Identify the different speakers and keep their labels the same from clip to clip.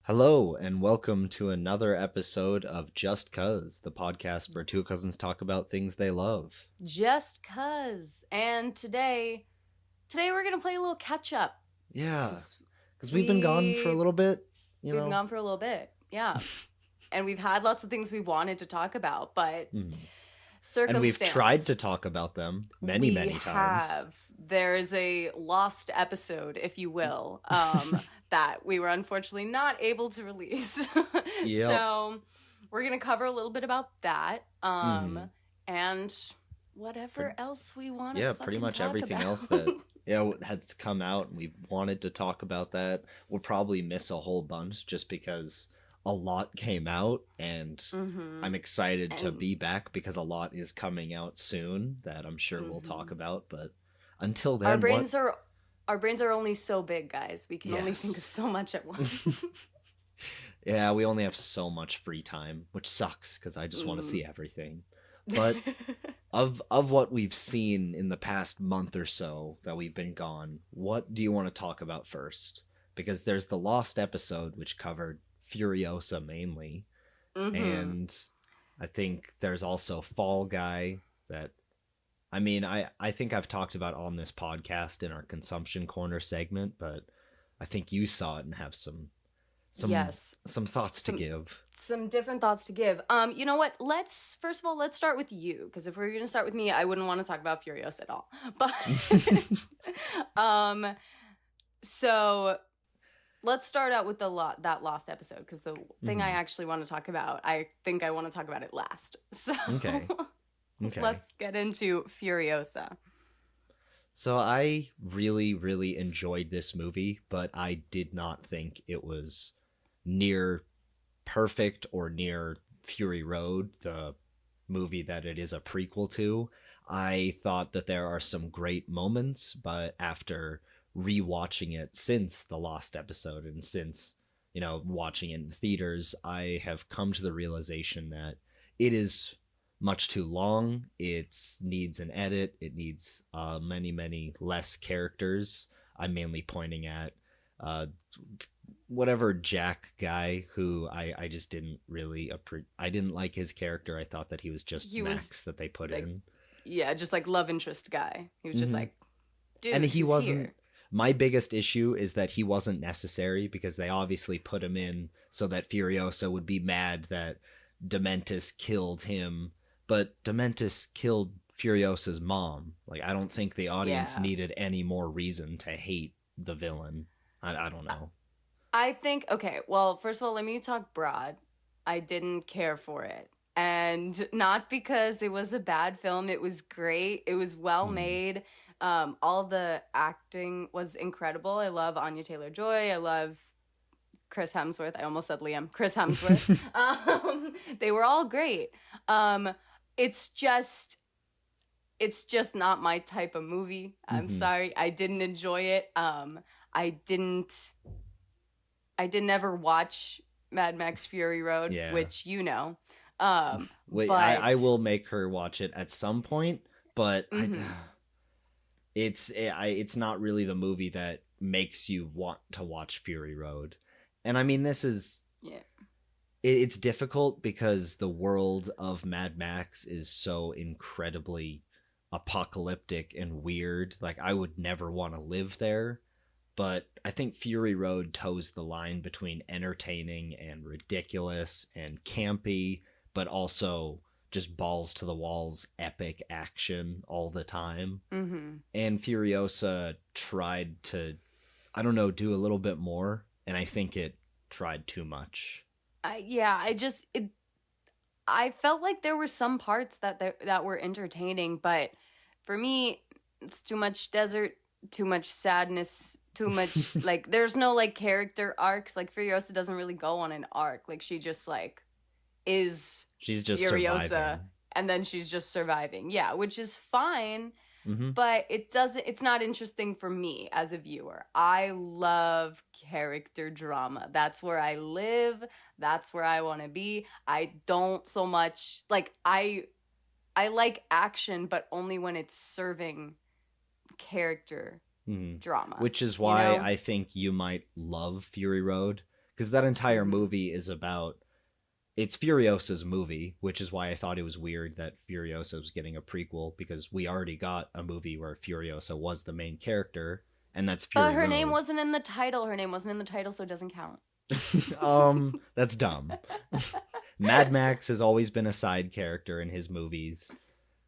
Speaker 1: Hello, and welcome to another episode of Just Cuz, the podcast where two cousins talk about things they love.
Speaker 2: Just cuz. And today we're gonna play a little catch up
Speaker 1: Yeah,
Speaker 2: because
Speaker 1: because we've been gone for a
Speaker 2: we
Speaker 1: little bit,
Speaker 2: we've been gone for a little bit, yeah, and we've had lots of things we wanted to talk about, but
Speaker 1: Mhm. And we've tried to
Speaker 2: circumstance.
Speaker 1: talk about them many,
Speaker 2: We
Speaker 1: many times.
Speaker 2: have there is a lost episode, if you will, that we were unfortunately not able to release.
Speaker 1: Yep.
Speaker 2: So we're gonna cover a little bit about that,
Speaker 1: hmm
Speaker 2: and whatever else we want to
Speaker 1: Yeah, pretty
Speaker 2: fucking
Speaker 1: much
Speaker 2: talk
Speaker 1: everything
Speaker 2: about.
Speaker 1: else that has come out, and we've wanted to talk about that. We'll probably miss a whole bunch just because a lot came out, and
Speaker 2: Mm-hmm.
Speaker 1: I'm excited to
Speaker 2: And
Speaker 1: be back because a lot is coming out soon that I'm sure we'll talk
Speaker 2: mm-hmm.
Speaker 1: about. But until
Speaker 2: our
Speaker 1: then, what?
Speaker 2: brains are our brains are only so big, guys. We can only think of
Speaker 1: Yes.
Speaker 2: so much at once.
Speaker 1: Yeah, we only have so much free time, which sucks because I just want to
Speaker 2: Mm.
Speaker 1: see everything. But of what we've seen in the past month or so that we've been gone, what do you want to talk about first? Because there's the Lost episode which covered Furiosa mainly,
Speaker 2: Mm-hmm.
Speaker 1: and I think there's also Fall Guy that I think I've talked about on this podcast in our consumption corner segment, but I think you saw it and have some
Speaker 2: Yes.
Speaker 1: some thoughts to
Speaker 2: Some
Speaker 1: give.
Speaker 2: some different thoughts to give. You know what? Let's first of all let's start with you, because if we're gonna start with me, I wouldn't want to talk about Furious at all. But um, so let's start out with that lost episode, because the thing I
Speaker 1: hmm
Speaker 2: actually want to talk about, I think I want to talk about it last. So
Speaker 1: Okay. Okay.
Speaker 2: let's get into Furiosa.
Speaker 1: So I really, really enjoyed this movie, but I did not think it was near perfect or near Fury Road, the movie that it is a prequel to. I thought that there are some great moments, but after rewatching it since the Lost episode and since, watching it in theaters, I have come to the realization that it is much too long. It needs an edit. It needs many, many less characters. I'm mainly pointing at uh, whatever Jack guy who I just didn't really I didn't like his character. I thought that he was just
Speaker 2: He was
Speaker 1: Max that they put
Speaker 2: like,
Speaker 1: in.
Speaker 2: yeah, just like love interest guy. He was just
Speaker 1: hmm
Speaker 2: like,
Speaker 1: And
Speaker 2: dude,
Speaker 1: he
Speaker 2: he's
Speaker 1: wasn't.
Speaker 2: here.
Speaker 1: My biggest issue is that he wasn't necessary because they obviously put him in so that Furiosa would be mad that Dementis killed him, but Dementis killed Furiosa's mom. Like, I don't think the audience
Speaker 2: Yeah.
Speaker 1: needed any more reason to hate the villain. I don't know.
Speaker 2: I think, okay, well, first of all, let me talk broad. I didn't care for it. And not because it was a bad film. It was great. It was well
Speaker 1: Mm.
Speaker 2: made. All the acting was incredible. I love Anya Taylor-Joy. I love Chris Hemsworth. I almost said Liam. Chris Hemsworth. They were all great. Um, it's just it's just not my type of movie. I'm
Speaker 1: hmm
Speaker 2: sorry. I didn't enjoy it. I didn't I didn't ever watch Mad Max Fury Road,
Speaker 1: Yeah.
Speaker 2: which you know.
Speaker 1: Wait, I
Speaker 2: But
Speaker 1: will make her watch it at some point, but
Speaker 2: mhm.
Speaker 1: it's not really the movie that makes you want to watch Fury Road. And I mean,
Speaker 2: Yeah.
Speaker 1: it's difficult because the world of Mad Max is so incredibly apocalyptic and weird. Like, I would never want to live there. But I think Fury Road toes the line between entertaining and ridiculous and campy, but also just balls to the walls, epic action all the time.
Speaker 2: Mhm.
Speaker 1: And Furiosa tried to, I don't know, do a little bit more, and I think it tried too much.
Speaker 2: I felt like there were some parts that were entertaining, but for me, it's too much desert, too much sadness, too much like there's no like character arcs. Like Furiosa doesn't really go on an arc. Like she just like is
Speaker 1: She's just
Speaker 2: Furiosa,
Speaker 1: surviving.
Speaker 2: and then she's just surviving. Yeah, which is fine,
Speaker 1: hmm
Speaker 2: but it's not interesting for me as a viewer. I love character drama. That's where I live. That's where I want to be. I don't so much like I like action, but only when it's serving character
Speaker 1: hmm
Speaker 2: drama,
Speaker 1: Which is
Speaker 2: you
Speaker 1: why
Speaker 2: know?
Speaker 1: I think you might love Fury Road, because that entire
Speaker 2: Mm-hmm.
Speaker 1: movie is about, it's Furiosa's movie, which is why I thought it was weird that Furiosa was getting a prequel, because we already got a movie where Furiosa was the main character, and that's Fury
Speaker 2: Her name
Speaker 1: Road.
Speaker 2: wasn't in the title. Her name wasn't in the title, so it doesn't count.
Speaker 1: That's dumb. Mad Max has always been a side character in his movies,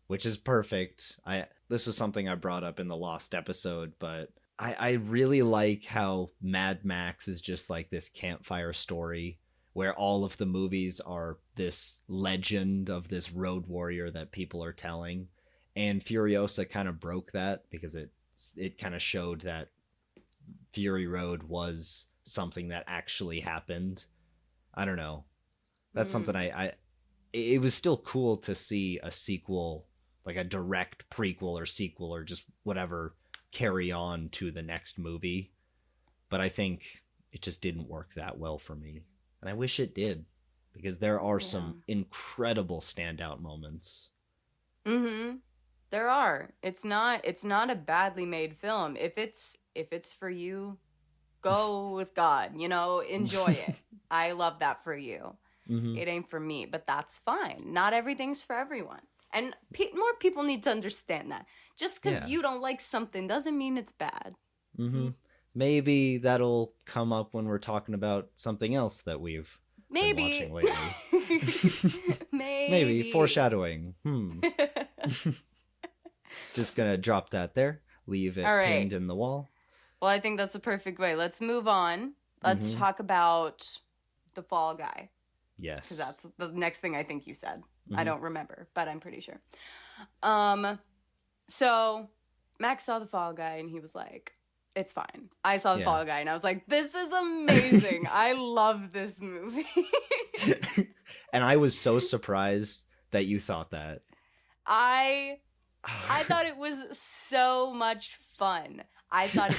Speaker 1: which is perfect. I This was something I brought up in the Lost episode, but I really like how Mad Max is just like this campfire story where all of the movies are this legend of this road warrior that people are telling. And Furiosa kind of broke that, because it kind of showed that Fury Road was something that actually happened. I don't know. That's something
Speaker 2: Mm.
Speaker 1: I it was still cool to see a sequel, like a direct prequel or sequel or just whatever, carry on to the next movie. But I think it just didn't work that well for me. And I wish it did, because there are
Speaker 2: Yeah.
Speaker 1: some incredible standout moments.
Speaker 2: Mm-hmm. There are. It's not a badly made film. If it's for you, go with God, enjoy it. I love that for you.
Speaker 1: Mm-hmm.
Speaker 2: It ain't for me, but that's fine. Not everything's for everyone. And more people need to understand that. Just because
Speaker 1: Yeah.
Speaker 2: you don't like something doesn't mean it's bad.
Speaker 1: Mm-hmm. Maybe that'll come up when we're talking about something else that we've been
Speaker 2: Maybe.
Speaker 1: watching lately. Maybe
Speaker 2: Maybe.
Speaker 1: foreshadowing. Just gonna drop that there. Leave it
Speaker 2: All
Speaker 1: pinned
Speaker 2: right.
Speaker 1: in the wall.
Speaker 2: Well, I think that's a perfect way. Let's move on. Let's
Speaker 1: Mm-hmm.
Speaker 2: talk about the Fall Guy,
Speaker 1: Yes.
Speaker 2: because that's the next thing I think you said. I
Speaker 1: Mhm.
Speaker 2: don't remember, but I'm pretty sure. So Max saw the Fall Guy and he was like, "It's fine." I saw the
Speaker 1: Yeah.
Speaker 2: Fall Guy and I was like, "This is amazing. I love this movie."
Speaker 1: And I was so surprised that you thought that.
Speaker 2: I thought it was so much fun. I thought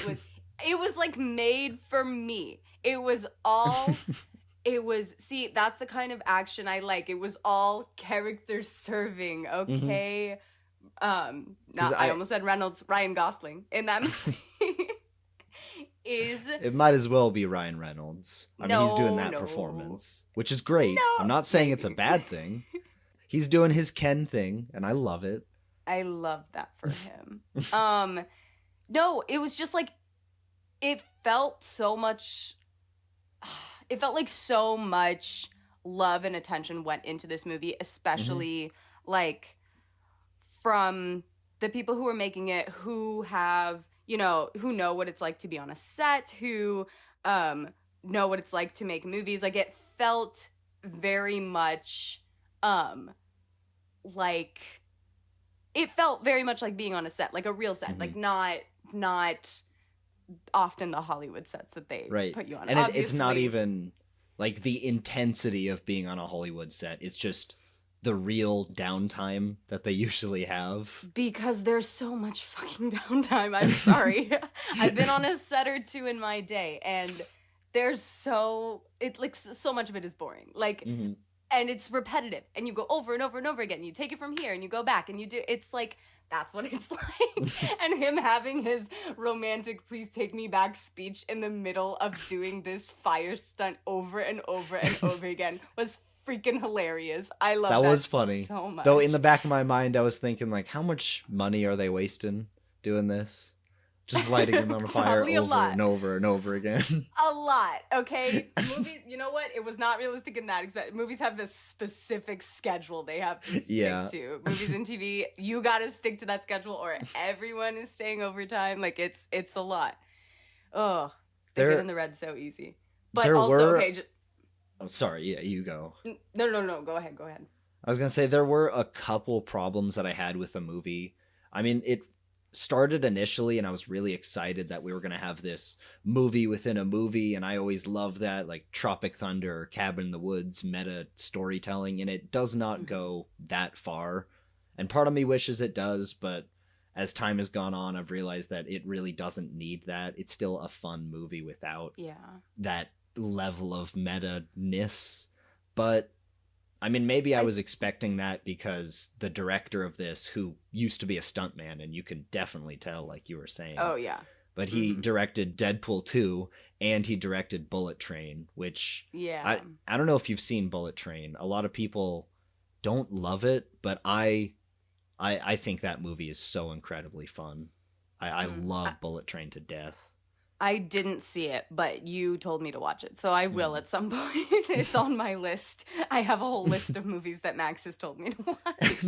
Speaker 2: it was like made for me. See, that's the kind of action I like. It was all character serving,
Speaker 1: Mm-hmm.
Speaker 2: okay?
Speaker 1: 'Cause
Speaker 2: Now I almost said Ryan Gosling in that movie. is
Speaker 1: It might as well be Ryan Reynolds. I mean, he's doing that
Speaker 2: No.
Speaker 1: performance, which is great.
Speaker 2: No.
Speaker 1: I'm not saying it's a bad thing. He's doing his Ken thing, and I love it.
Speaker 2: I love that for him. No, it was just like, it felt so much. It felt like so much love and attention went into this movie, especially like from the people who are making it, who have, who know what it's like to be on a set, who know what it's like to make movies. Like, it felt very much like, it felt very much like being on a set, like a real set, like not often the Hollywood sets that they put you on.
Speaker 1: And it's not even like the intensity of being on a Hollywood set. It's just the real downtime that they usually have.
Speaker 2: Because there's so much fucking downtime. I'm sorry. I've been on a set or two in my day, and there's so much of it is boring. Like, and it's repetitive, and you go over and over and over again. You take it from here, and you go back, and you do. It's like, that's what it's like. And him having his romantic "please take me back" speech in the middle of doing this fire stunt over and over and over again was freaking hilarious. I love that.
Speaker 1: That was funny.
Speaker 2: So much.
Speaker 1: Though in the back of my mind, I was thinking, like, how much money are they wasting doing this? Just lighting them on fire over and over and over again.
Speaker 2: A lot, okay? Movies, you know what? It was not realistic in that aspect. Movies have this specific schedule they have to stick to. Movies and TV, you gotta stick to that schedule or everyone is staying overtime. Like, it's a lot. Oh, they get in the red so easy. But also, okay...
Speaker 1: I'm sorry, yeah, you go.
Speaker 2: No, go ahead.
Speaker 1: I was gonna say, there were a couple problems that I had with the movie. I mean, it started initially and I was really excited that we were going to have this movie within a movie, and I always love that, like Tropic Thunder or Cabin in the Woods meta storytelling, and it does not go that far, and part of me wishes it does, but as time has gone on, I've realized that it really doesn't need that. It's still a fun movie without that level of meta-ness. But I mean, maybe I was expecting that because the director of this, who used to be a stuntman, and you can definitely tell, like you were saying.
Speaker 2: Oh, yeah.
Speaker 1: But he directed Deadpool 2, and he directed Bullet Train, which
Speaker 2: Yeah.
Speaker 1: I don't know if you've seen Bullet Train. A lot of people don't love it, but I think that movie is so incredibly fun. I
Speaker 2: Mm.
Speaker 1: love Bullet Train to death.
Speaker 2: I didn't see it, but you told me to watch it, so I will
Speaker 1: Mm.
Speaker 2: at some point. It's on my list. I have a whole list of movies that Max has told me to watch,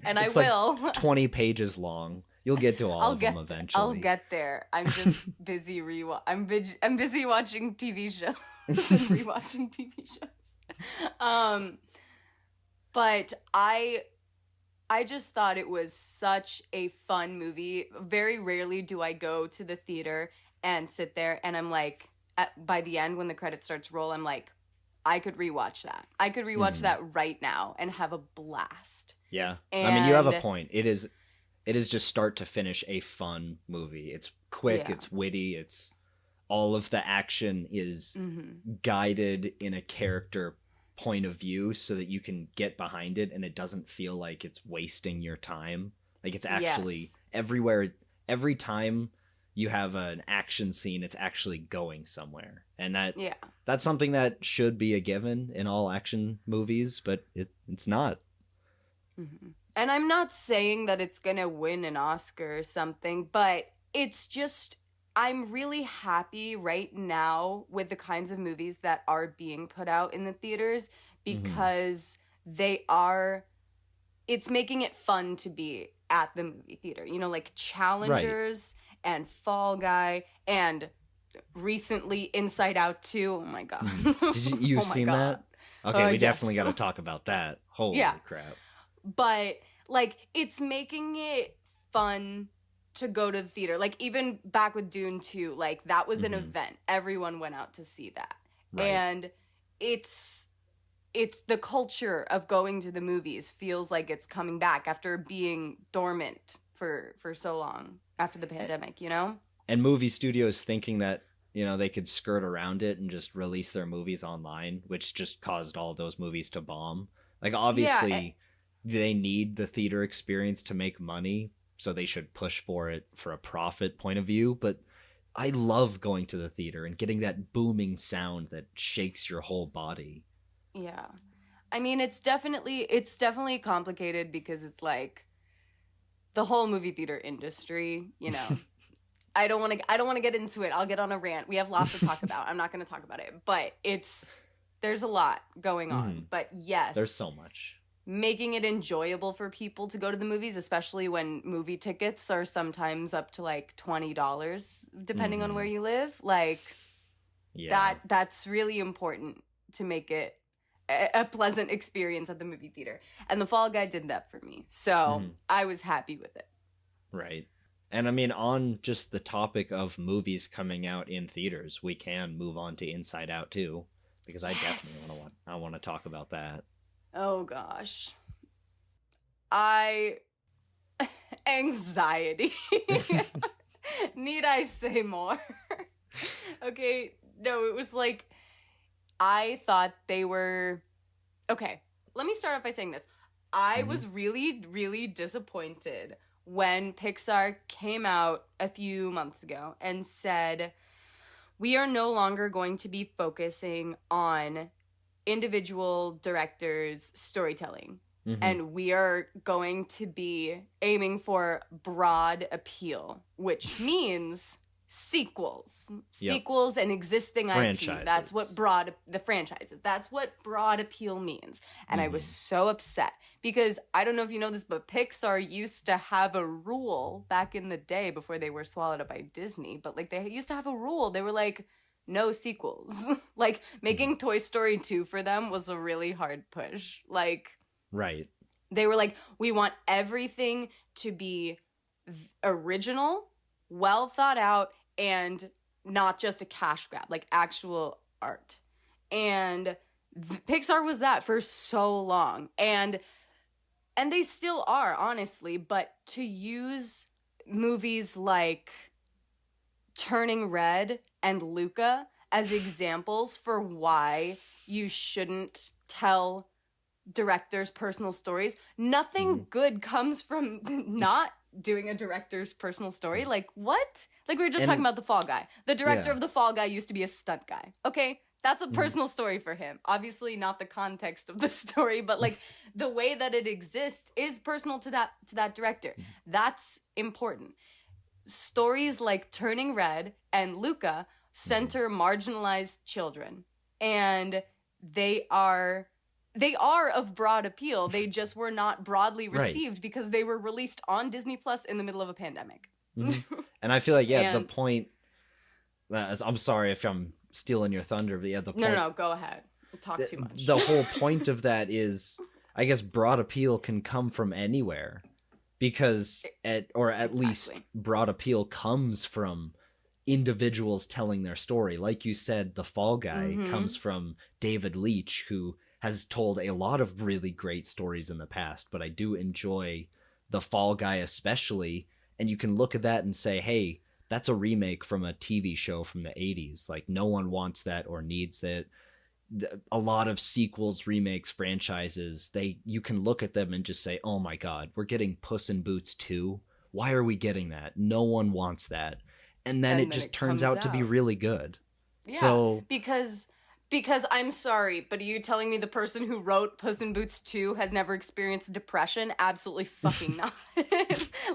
Speaker 2: and I
Speaker 1: It's like
Speaker 2: will.
Speaker 1: 20 pages long. You'll get to all
Speaker 2: I'll
Speaker 1: of them
Speaker 2: get. I'll
Speaker 1: eventually.
Speaker 2: get there. I'm just busy I'm busy watching TV shows and rewatching TV shows. But I just thought it was such a fun movie. Very rarely do I go to the theater and sit there and I'm like, by the end when the credits start to roll, I'm like, I could rewatch that. I could rewatch
Speaker 1: Mhm.
Speaker 2: that right now and have a blast.
Speaker 1: Yeah. I mean, you have a
Speaker 2: And
Speaker 1: point. It is just start to finish a fun movie. It's quick,
Speaker 2: yeah.
Speaker 1: it's witty, it's all of the action is
Speaker 2: Mm-hmm.
Speaker 1: guided in a character point of view so that you can get behind it and it doesn't feel like it's wasting your time. Like it's actually
Speaker 2: Yes.
Speaker 1: everywhere. Every time you have an action scene, it's actually going somewhere. And
Speaker 2: Yeah.
Speaker 1: that's something that should be a given in all action movies, but it's not.
Speaker 2: Mm-hmm. And I'm not saying that it's gonna win an Oscar or something, but it's just I'm really happy right now with the kinds of movies that are being put out in the theaters
Speaker 1: Mhm.
Speaker 2: because they are it's making it fun to be at the movie theater. You know, like
Speaker 1: Right.
Speaker 2: Challengers and Fall Guy and recently Inside Out 2. Oh my god.
Speaker 1: Mhm. You've
Speaker 2: Oh my
Speaker 1: seen
Speaker 2: god.
Speaker 1: that? Okay, we definitely
Speaker 2: Yes.
Speaker 1: got to talk about that. Holy
Speaker 2: Yeah.
Speaker 1: crap.
Speaker 2: But like it's making it fun to go to the theater. Like even back with Dune 2, like that was an
Speaker 1: Mhm.
Speaker 2: event. Everyone went out to see that.
Speaker 1: Right.
Speaker 2: And it's it's the culture of going to the movies feels like it's coming back after being dormant for so long after the pandemic, you know?
Speaker 1: And movie studios thinking that they could skirt around it and just release their movies online, which just caused all those movies to bomb. Like
Speaker 2: Yeah,
Speaker 1: obviously they need the theater experience to make money, so they should push for it for a profit point of view, but I love going to the theater and getting that booming sound that shakes your whole body.
Speaker 2: yeah. I mean, it's definitely complicated because it's like the whole movie theater industry, you know. I don't want to get into it. I'll get on a rant. We have lots to talk about. I'm not going to talk about it, but there's a lot going on.
Speaker 1: Mhm.
Speaker 2: But
Speaker 1: There's
Speaker 2: yes,
Speaker 1: so much.
Speaker 2: making it enjoyable for people to go to the movies, especially when movie tickets are sometimes up to like $20 depending on where
Speaker 1: Mhm.
Speaker 2: you live. Like
Speaker 1: Yeah.
Speaker 2: that's really important to make it a pleasant experience at the movie theater. And the Fall Guy did that for me. So,
Speaker 1: Mhm.
Speaker 2: I was happy with it.
Speaker 1: Right. And I mean, on just the topic of movies coming out in theaters, we can move on to Inside Out too, because I definitely
Speaker 2: Yes.
Speaker 1: I want to talk about that.
Speaker 2: Oh gosh. I anxiety. Need I say more? Okay, no, it was like I thought they were okay. Let me start off by saying this. I
Speaker 1: Hmm.
Speaker 2: was really, really disappointed when Pixar came out a few months ago and said, we are no longer going to be focusing on individual directors' storytelling.
Speaker 1: Hmm.
Speaker 2: And we are going to be aiming for broad appeal, which means sequels.
Speaker 1: Yep.
Speaker 2: Sequels and existing IP. That's what
Speaker 1: Franchises.
Speaker 2: the franchises. That's what broad appeal means. And I was
Speaker 1: Hmm.
Speaker 2: so upset because I don't know if you know this, but Pixar used to have a rule back in the day before they were swallowed up by Disney. But like they used to have a rule. They were like, no sequels. Like
Speaker 1: Hmm.
Speaker 2: making Toy Story 2 for them was a really hard push. Like
Speaker 1: Right.
Speaker 2: they were like, we want everything to be original, well thought out, and not just a cash grab, like actual art. And Pixar was that for so long. And they still are, honestly, but to use movies like Turning Red and Luca as examples for why you shouldn't tell directors' personal stories.
Speaker 1: Hmm.
Speaker 2: Nothing good comes from not doing a director's personal story. Like, what? Like, we were just
Speaker 1: And
Speaker 2: talking about The Fall Guy. The director
Speaker 1: yeah.
Speaker 2: of The Fall Guy used to be a stunt guy. Okay, that's a
Speaker 1: Mhm.
Speaker 2: personal story for him. Obviously, not the context of the story, but like the way that it exists is personal to that director. That's important. Stories like Turning Red and Luca center marginalized children, and they are of broad appeal. They just were not broadly
Speaker 1: Right.
Speaker 2: received because they were released on Disney Plus in the middle of a pandemic.
Speaker 1: Mhm. And I feel like, yeah, the
Speaker 2: And-
Speaker 1: point, I'm sorry if I'm stealing your thunder, but yeah, the point,
Speaker 2: No, go ahead. Talk too much.
Speaker 1: the whole point of that is, I guess, broad appeal can come from anywhere, because at least
Speaker 2: Exactly.
Speaker 1: broad appeal comes from individuals telling their story. Like you said, The Fall Guy
Speaker 2: Mhm.
Speaker 1: comes from David Leitch, who has told a lot of really great stories in the past, but I do enjoy The Fall Guy especially, and you can look at that and say, hey, that's a remake from a TV show from the 80s. Like, no one wants that or needs that. A lot of sequels, remakes, franchises, you can look at them and just say, oh my god, we're getting Puss in Boots 2. Why are we getting that? No one wants that. And then it just turns
Speaker 2: comes
Speaker 1: out to be
Speaker 2: out.
Speaker 1: really good.
Speaker 2: Yeah,
Speaker 1: So
Speaker 2: because I'm sorry, but are you telling me the person who wrote Puss in Boots 2 has never experienced depression? Absolutely fucking not.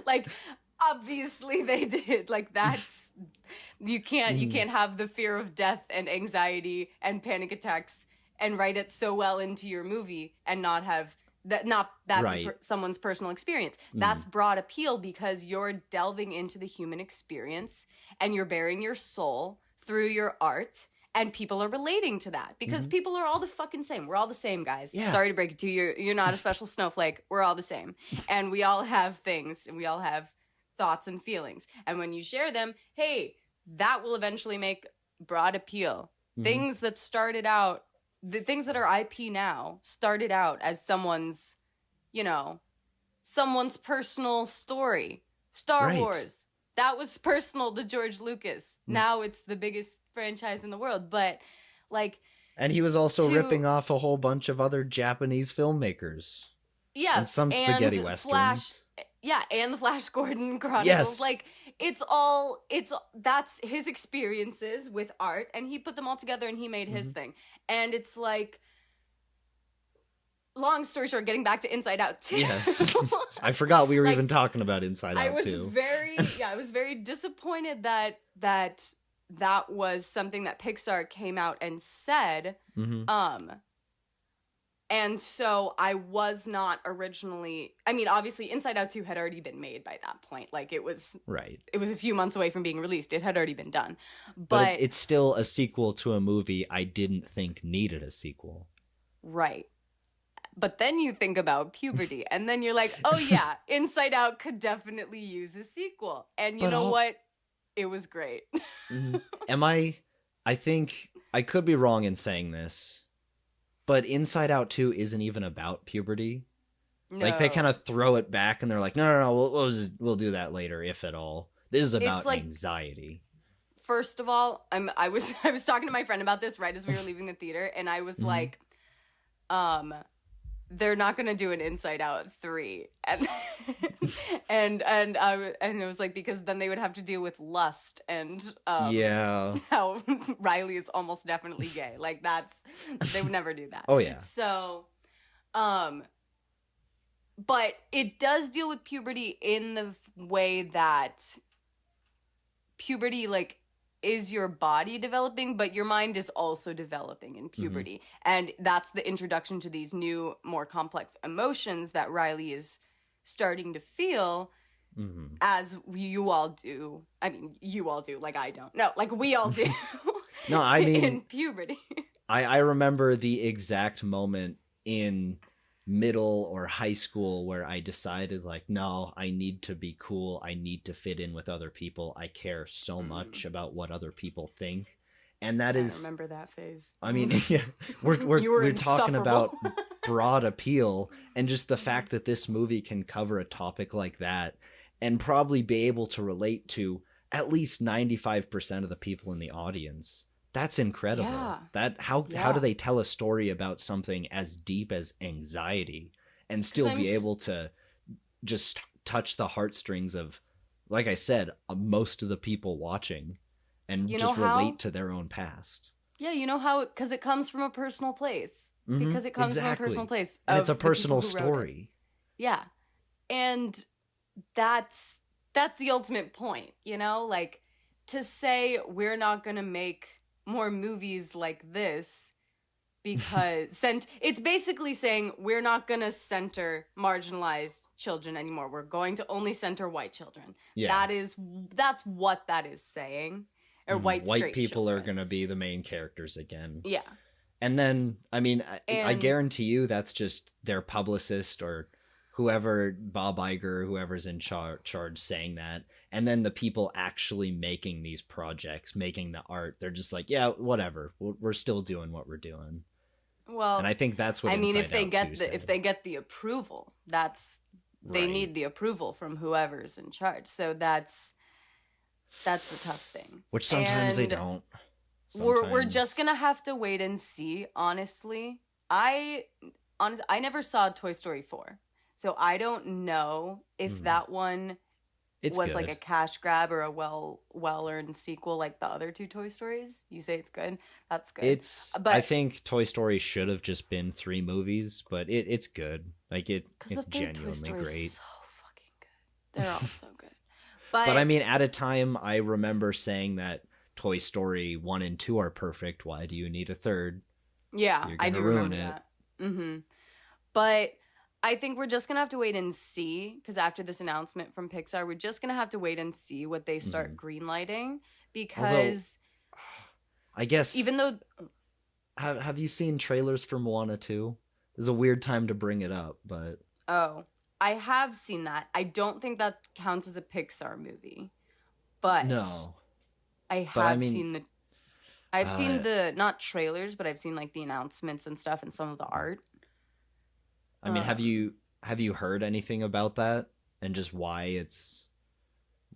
Speaker 2: Like, obviously they did. Like, that's you can't have the fear of death and anxiety and panic attacks and write it so well into your movie and not have that
Speaker 1: Right.
Speaker 2: be someone's personal experience. That's broad appeal because you're delving into the human experience and you're bearing your soul through your art, and people are relating to that because people are all the fucking same. We're all the same, guys.
Speaker 1: Yeah.
Speaker 2: Sorry to break it to you. You're not a special snowflake. We're all the same. And we all have things, and we all have thoughts and feelings. And when you share them, hey, that will eventually make broad appeal. Things that started out, the things that are IP now, started out as someone's personal story. Star
Speaker 1: Right.
Speaker 2: Wars. That was personal to George Lucas. Now it's the biggest franchise in the world. But, like...
Speaker 1: And he was also ripping off a whole bunch of other Japanese filmmakers.
Speaker 2: Yes,
Speaker 1: And some spaghetti
Speaker 2: and
Speaker 1: westerns.
Speaker 2: and the Flash Gordon Chronicles.
Speaker 1: Yes.
Speaker 2: Like, that's his experiences with art, and he put them all together and he made his thing. And it's like... Long story short, getting back to Inside Out 2.
Speaker 1: Yes. I forgot we were
Speaker 2: Like,
Speaker 1: even talking about Inside
Speaker 2: I
Speaker 1: Out
Speaker 2: was
Speaker 1: too.
Speaker 2: I was very disappointed that was something that Pixar came out and said. And so I was not originally, I mean, obviously Inside Out 2 had already been made by that point. Like, it was
Speaker 1: Right.
Speaker 2: a few months away from being released. It had already been done.
Speaker 1: But it's still a sequel to a movie I didn't think needed a sequel.
Speaker 2: Right. But then you think about puberty, and then you're like, oh yeah, Inside Out could definitely use a sequel. And you know what? It was great.
Speaker 1: I think, I could be wrong in saying this, but Inside Out 2 isn't even about puberty.
Speaker 2: No.
Speaker 1: Like, they kind of throw it back, and they're like, no, we'll do that later, if at all. This is about
Speaker 2: like,
Speaker 1: anxiety.
Speaker 2: First of all, I was talking to my friend about this right as we were leaving the theater, and I was like, they're not gonna do an Inside Out 3, and it was like, because then they would have to deal with lust and how Riley is almost definitely gay. Like, they would never do that.
Speaker 1: Oh yeah.
Speaker 2: So, but it does deal with puberty in the way that puberty, like, is your body developing, but your mind is also developing in puberty. And that's the introduction to these new, more complex emotions that Riley is starting to feel, as you all do. I mean, you all do, like I don't. No, like we all do.
Speaker 1: No, I mean...
Speaker 2: in puberty.
Speaker 1: I remember the exact moment in middle or high school where I decided, like, no, I need to be cool. I need to fit in with other people. I care so much about what other people think. And that is...
Speaker 2: I remember that phase.
Speaker 1: I mean, yeah, we're talking about broad appeal, and just the fact that this movie can cover a topic like that and probably be able to relate to at least 95% of the people in the audience. That's incredible.
Speaker 2: Yeah.
Speaker 1: How do they tell a story about something as deep as anxiety and still be able to just touch the heartstrings of, like I said, most of the people watching, and
Speaker 2: You know
Speaker 1: just
Speaker 2: how?
Speaker 1: relate to their own past.
Speaker 2: Yeah, you know how? Because it comes from a personal place. Because it comes from a personal
Speaker 1: Exactly.
Speaker 2: place
Speaker 1: And it's a
Speaker 2: of the people
Speaker 1: personal
Speaker 2: who wrote it.
Speaker 1: story.
Speaker 2: Yeah. And that's the ultimate point, you know? Like, to say we're not gonna make more movies like this because it's basically saying we're not gonna center marginalized children anymore. We're going to only center white children.
Speaker 1: Yeah.
Speaker 2: That's what that is saying. Or white
Speaker 1: White
Speaker 2: straight
Speaker 1: people are
Speaker 2: children.
Speaker 1: going to be the main characters again.
Speaker 2: Yeah.
Speaker 1: And then, I mean, I
Speaker 2: And
Speaker 1: guarantee you that's just their publicist or whoever, Bob Iger, whoever's in charge saying that. And then the people actually making these projects, making the art, they're just like, yeah, whatever. We're still doing what we're doing. And
Speaker 2: well,
Speaker 1: I think that's what
Speaker 2: I mean,
Speaker 1: Inside Out 2 said.
Speaker 2: if they get the approval, they
Speaker 1: Right.
Speaker 2: need the approval from whoever's in charge. So that's the tough thing.
Speaker 1: Which sometimes they
Speaker 2: And
Speaker 1: don't.
Speaker 2: we're just
Speaker 1: Sometimes.
Speaker 2: gonna have to wait and see. I never saw Toy Story 4, so I don't know if that one
Speaker 1: It's
Speaker 2: was
Speaker 1: good.
Speaker 2: like a cash grab or a well earned sequel like the other two Toy Stories. You say it's good. That's good.
Speaker 1: I
Speaker 2: But
Speaker 1: think Toy Story should have just been 3 movies, but it's good. Like
Speaker 2: because
Speaker 1: it's
Speaker 2: the third Toy
Speaker 1: genuinely
Speaker 2: Story
Speaker 1: great.
Speaker 2: is so fucking good. They're all so good.
Speaker 1: But I
Speaker 2: But
Speaker 1: mean, at a time, I remember saying that Toy Story 1 and 2 are perfect. Why do you need a third?
Speaker 2: yeah,
Speaker 1: You're
Speaker 2: I
Speaker 1: gonna
Speaker 2: do
Speaker 1: ruin
Speaker 2: remember
Speaker 1: it.
Speaker 2: that. But I think we're just gonna have to wait and see because after this announcement from Pixar, we're just gonna have to wait and see what they start greenlighting because
Speaker 1: I guess,
Speaker 2: even though
Speaker 1: have you seen trailers for Moana 2? This is a weird time to bring it up, but
Speaker 2: oh, I have seen that. I don't think that counts as a Pixar movie, but
Speaker 1: no.
Speaker 2: I
Speaker 1: But I
Speaker 2: have
Speaker 1: mean,
Speaker 2: seen I've seen
Speaker 1: uh,
Speaker 2: the not trailers, but I've seen like the announcements and stuff and some of the art.
Speaker 1: I mean,
Speaker 2: Um,
Speaker 1: have you heard anything about that and just why it's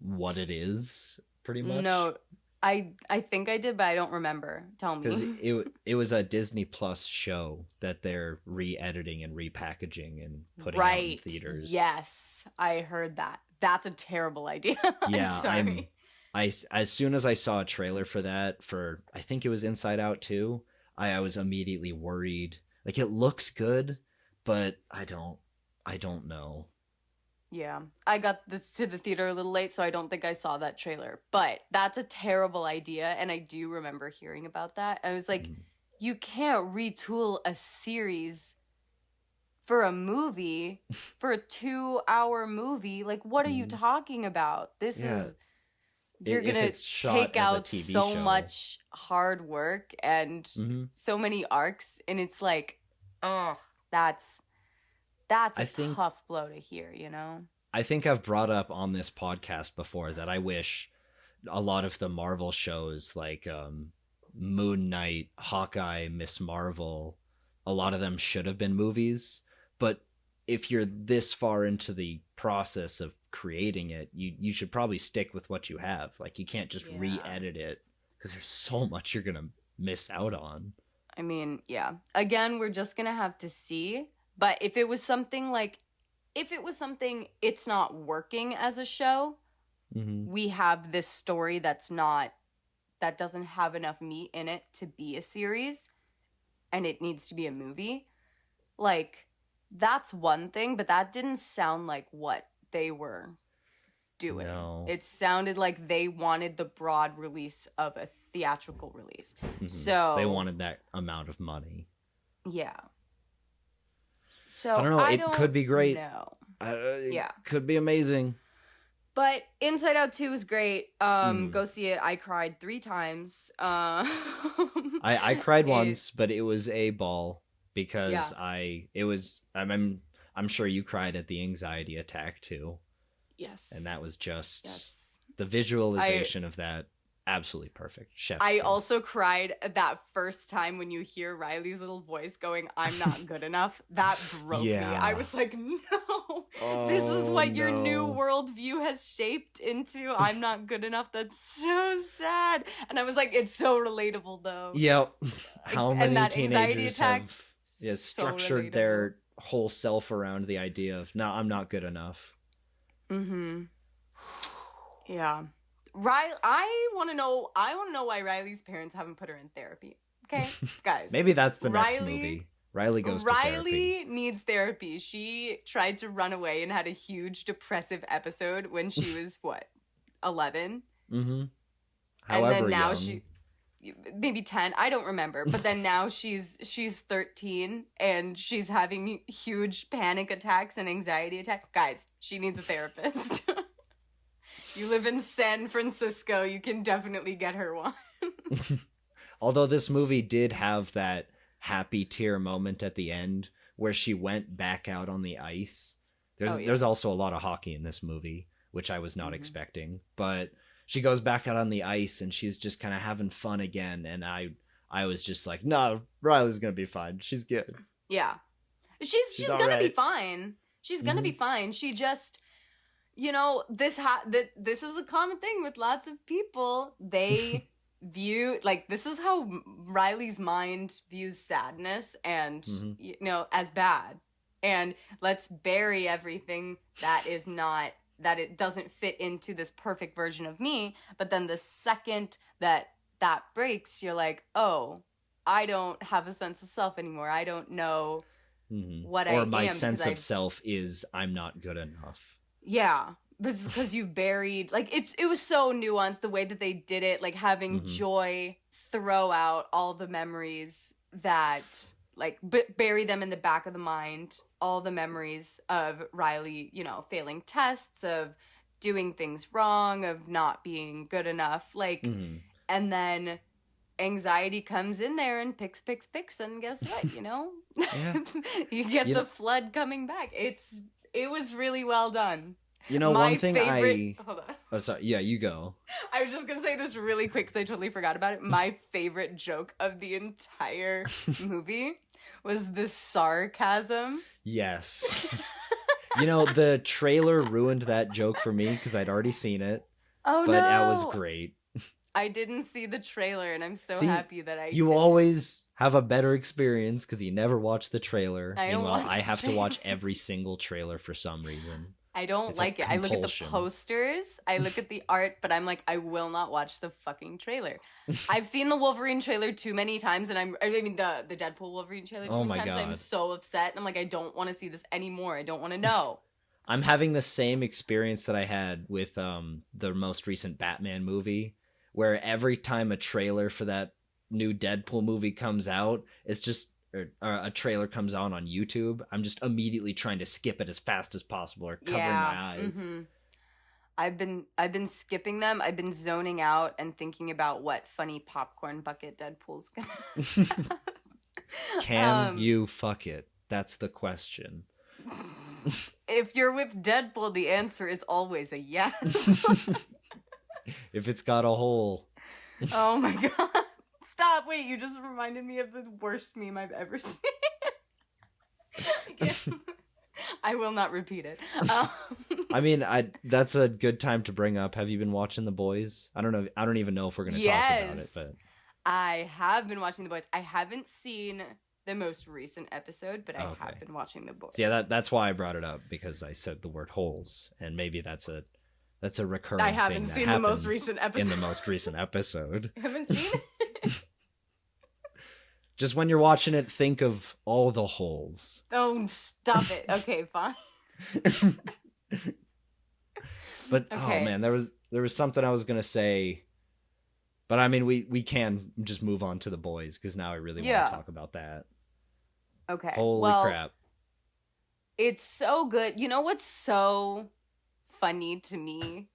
Speaker 1: what it is, pretty much?
Speaker 2: no, I think I did, but I don't remember. Tell
Speaker 1: Because
Speaker 2: me.
Speaker 1: it was a Disney Plus show that they're re-editing and repackaging and putting out in
Speaker 2: Right.
Speaker 1: theaters.
Speaker 2: Yes, I heard that. That's a terrible idea.
Speaker 1: Yeah,
Speaker 2: I'm sorry.
Speaker 1: as soon as I saw a trailer for that, for I think it was Inside Out 2, I was immediately worried. Like it looks good, but I don't know.
Speaker 2: Yeah, I got to the theater a little late, so I don't think I saw that trailer. But that's a terrible idea, and I do remember hearing about that. I was like, you can't retool a series for a movie, for a 2-hour movie. Like, what are you talking about? This
Speaker 1: Yeah.
Speaker 2: is you're
Speaker 1: If
Speaker 2: gonna
Speaker 1: it's shot
Speaker 2: take
Speaker 1: as a
Speaker 2: out
Speaker 1: TV
Speaker 2: so
Speaker 1: show.
Speaker 2: much hard work and so many arcs, and it's like, oh, that's
Speaker 1: I
Speaker 2: a
Speaker 1: think
Speaker 2: tough blow to hear, you know?
Speaker 1: I think I've brought up on this podcast before that I wish a lot of the Marvel shows like Moon Knight, Hawkeye, Miss Marvel, a lot of them should have been movies. But if you're this far into the process of creating it, you should probably stick with what you have. Like you can't just
Speaker 2: Yeah.
Speaker 1: re-edit it because there's so much you're gonna miss out on.
Speaker 2: I mean, yeah. Again, we're just gonna have to see. But if it was something it's not working as a show, we have this story that doesn't have enough meat in it to be a series, and it needs to be a movie. Like, that's one thing, but that didn't sound like what they were doing.
Speaker 1: No.
Speaker 2: It sounded like they wanted the broad release of a theatrical release. So
Speaker 1: They wanted that amount of money.
Speaker 2: yeah. So
Speaker 1: I don't know. It could be great.
Speaker 2: No.
Speaker 1: It could be amazing.
Speaker 2: But Inside Out 2 is great. Go see it. I cried 3 times.
Speaker 1: I cried once, but it was a ball because I'm sure you cried at the anxiety attack too.
Speaker 2: Yes.
Speaker 1: And that was just the visualization of that. Absolutely perfect. Chef's
Speaker 2: I
Speaker 1: kiss.
Speaker 2: also cried that first time when you hear Riley's little voice going, "I'm not good enough." That broke me. I was like, no, this is what your new worldview has shaped into. I'm not good enough. That's so sad. And I was like, it's so relatable though.
Speaker 1: Yep. How many
Speaker 2: and that anxiety
Speaker 1: teenagers
Speaker 2: attack,
Speaker 1: have structured their whole self around the idea of, no, I'm not good enough.
Speaker 2: Mm-hmm. Yeah. Riley, I want to know. I want to know why Riley's parents haven't put her in therapy. Okay, guys.
Speaker 1: Maybe that's the next
Speaker 2: Riley.
Speaker 1: movie. Riley goes to therapy.
Speaker 2: Riley needs therapy. She tried to run away and had a huge depressive episode when she was what, 11?
Speaker 1: Mm-hmm.
Speaker 2: And then
Speaker 1: However
Speaker 2: now
Speaker 1: young.
Speaker 2: maybe 10, I don't remember, but then now she's 13 and she's having huge panic attacks and anxiety attacks. Guys, she needs a therapist. You live in San Francisco, you can definitely get her one.
Speaker 1: Although this movie did have that happy tear moment at the end where she went back out on the ice. There's also a lot of hockey in this movie, which I was not expecting, but she goes back out on the ice and she's just kind of having fun again, and I was just like, no, Riley's gonna be fine. She's good.
Speaker 2: Yeah, she's gonna
Speaker 1: right.
Speaker 2: be fine. She's gonna be fine. She just, this is a common thing with lots of people. They view, like, this is how Riley's mind views sadness and as bad, and let's bury everything that is not, that it doesn't fit into this perfect version of me. But then the second that breaks, you're like, oh, I don't have a sense of self anymore. I don't know what I am.
Speaker 1: Or my sense of self is I'm not good enough.
Speaker 2: Yeah. This is because you buried, like, it was so nuanced the way that they did it, like having Joy throw out all the memories that, like, bury them in the back of the mind, all the memories of Riley, failing tests, of doing things wrong, of not being good enough, like, and then anxiety comes in there and picks, and guess what,
Speaker 1: Yeah.
Speaker 2: you get the flood coming back. It was really well done.
Speaker 1: One thing
Speaker 2: Hold on.
Speaker 1: Oh, sorry. Yeah, you go.
Speaker 2: I was just going to say this really quick because I totally forgot about it. My favorite joke of the entire movie was the sarcasm.
Speaker 1: Yes. The trailer ruined that joke for me because I'd already seen it.
Speaker 2: Oh,
Speaker 1: but
Speaker 2: no.
Speaker 1: That was great.
Speaker 2: I didn't see the trailer, and I'm so happy that I
Speaker 1: You
Speaker 2: didn't.
Speaker 1: always have a better experience because you never watch the trailer.
Speaker 2: I don't
Speaker 1: Meanwhile,
Speaker 2: watch
Speaker 1: I
Speaker 2: the
Speaker 1: have to
Speaker 2: trailers.
Speaker 1: watch every single trailer for some reason.
Speaker 2: I don't
Speaker 1: It's
Speaker 2: like
Speaker 1: a
Speaker 2: it. I look at the
Speaker 1: compulsion.
Speaker 2: posters, I look at the art, but I'm like, I will not watch the fucking trailer. I've seen the Wolverine trailer too many times, and I mean the Deadpool Wolverine trailer too many times. And I'm so upset, and I'm like, I don't want to see this anymore. I don't want to know.
Speaker 1: I'm having the same experience that I had with the most recent Batman movie, where every time a trailer for that new Deadpool movie comes out, it's just or a trailer comes on YouTube, I'm just immediately trying to skip it as fast as possible or covering my eyes.
Speaker 2: I've been skipping them. I've been zoning out and thinking about what funny popcorn bucket Deadpool's gonna.
Speaker 1: Can you fuck it? That's the question.
Speaker 2: If you're with Deadpool, the answer is always a yes.
Speaker 1: If it's got a hole.
Speaker 2: Oh my god. Stop, wait, you just reminded me of the worst meme I've ever seen. I will not repeat it.
Speaker 1: I mean, that's a good time to bring up. Have you been watching The Boys? I don't even know if we're going to talk about it, but
Speaker 2: I have been watching The Boys. I haven't seen the most recent episode, but I have been watching The Boys.
Speaker 1: So yeah, that's why I brought it up, because I said the word holes, and maybe that's a recurring thing.
Speaker 2: I haven't seen the most recent episode.
Speaker 1: In the most recent episode.
Speaker 2: I haven't seen it.
Speaker 1: Just when you're watching it, think of all the holes.
Speaker 2: Oh, stop it. Okay, fine.
Speaker 1: But oh man, there was something I was gonna say, but I mean we can just move on to The Boys because now I really want to talk about that.
Speaker 2: Okay.
Speaker 1: Holy crap!
Speaker 2: It's so good. You know what's so funny to me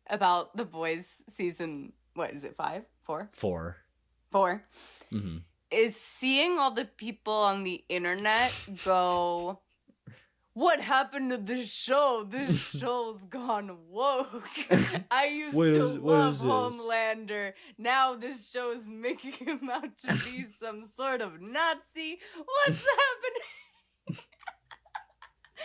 Speaker 2: about The Boys season? What is it? 5? 4?
Speaker 1: 4.
Speaker 2: 4.
Speaker 1: Mm-hmm.
Speaker 2: Is seeing all the people on the internet go, what happened to this show? This show's gone woke. I used to love Homelander. Now this show's making him out to be some sort of Nazi. What's happening?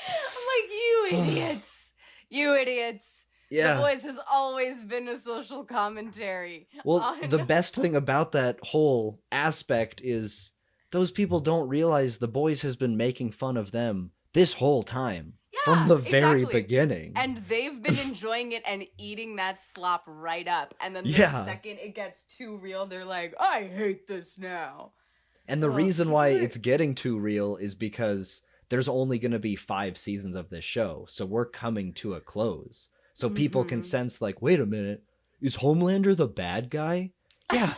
Speaker 2: I'm like, you idiots. You idiots.
Speaker 1: Yeah.
Speaker 2: The Boys has always been a social commentary.
Speaker 1: Well, the best thing about that whole aspect is those people don't realize The Boys has been making fun of them this whole time.
Speaker 2: Yeah,
Speaker 1: from the very
Speaker 2: exactly.
Speaker 1: beginning.
Speaker 2: And they've been enjoying it and eating that slop right up. And then the second it gets too real, they're like, I hate this now.
Speaker 1: And the reason why it's getting too real is because there's only going to be 5 seasons of this show. So we're coming to a close. So people can sense like, wait a minute, is Homelander the bad guy? Yeah.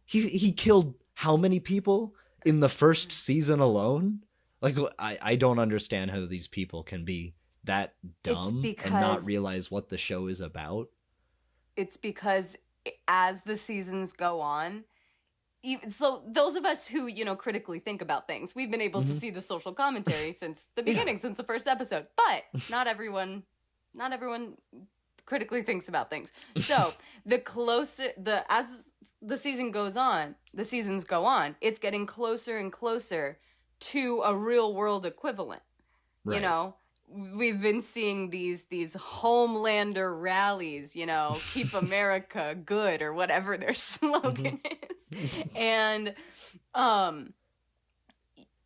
Speaker 1: he killed how many people in the first season alone? Like, I don't understand how these people can be that dumb and not realize what the show is about.
Speaker 2: It's because as the seasons go on, so those of us who, critically think about things, we've been able to see the social commentary since the beginning, since the first episode. But not everyone critically thinks about things. So as the seasons go on, it's getting closer and closer to a real world equivalent. Right. We've been seeing these Homelander rallies, keep America good or whatever their slogan is. And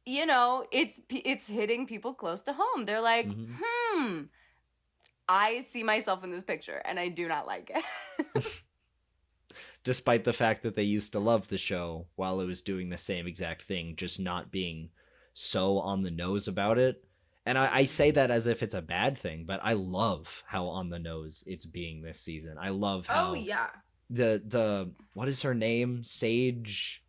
Speaker 2: it's hitting people close to home. They're like, I see myself in this picture and I do not like it.
Speaker 1: Despite the fact that they used to love the show while it was doing the same exact thing, just not being so on the nose about it. And I say that as if it's a bad thing, but I love how on the nose it's being this season. I love how the what is her name? Sage,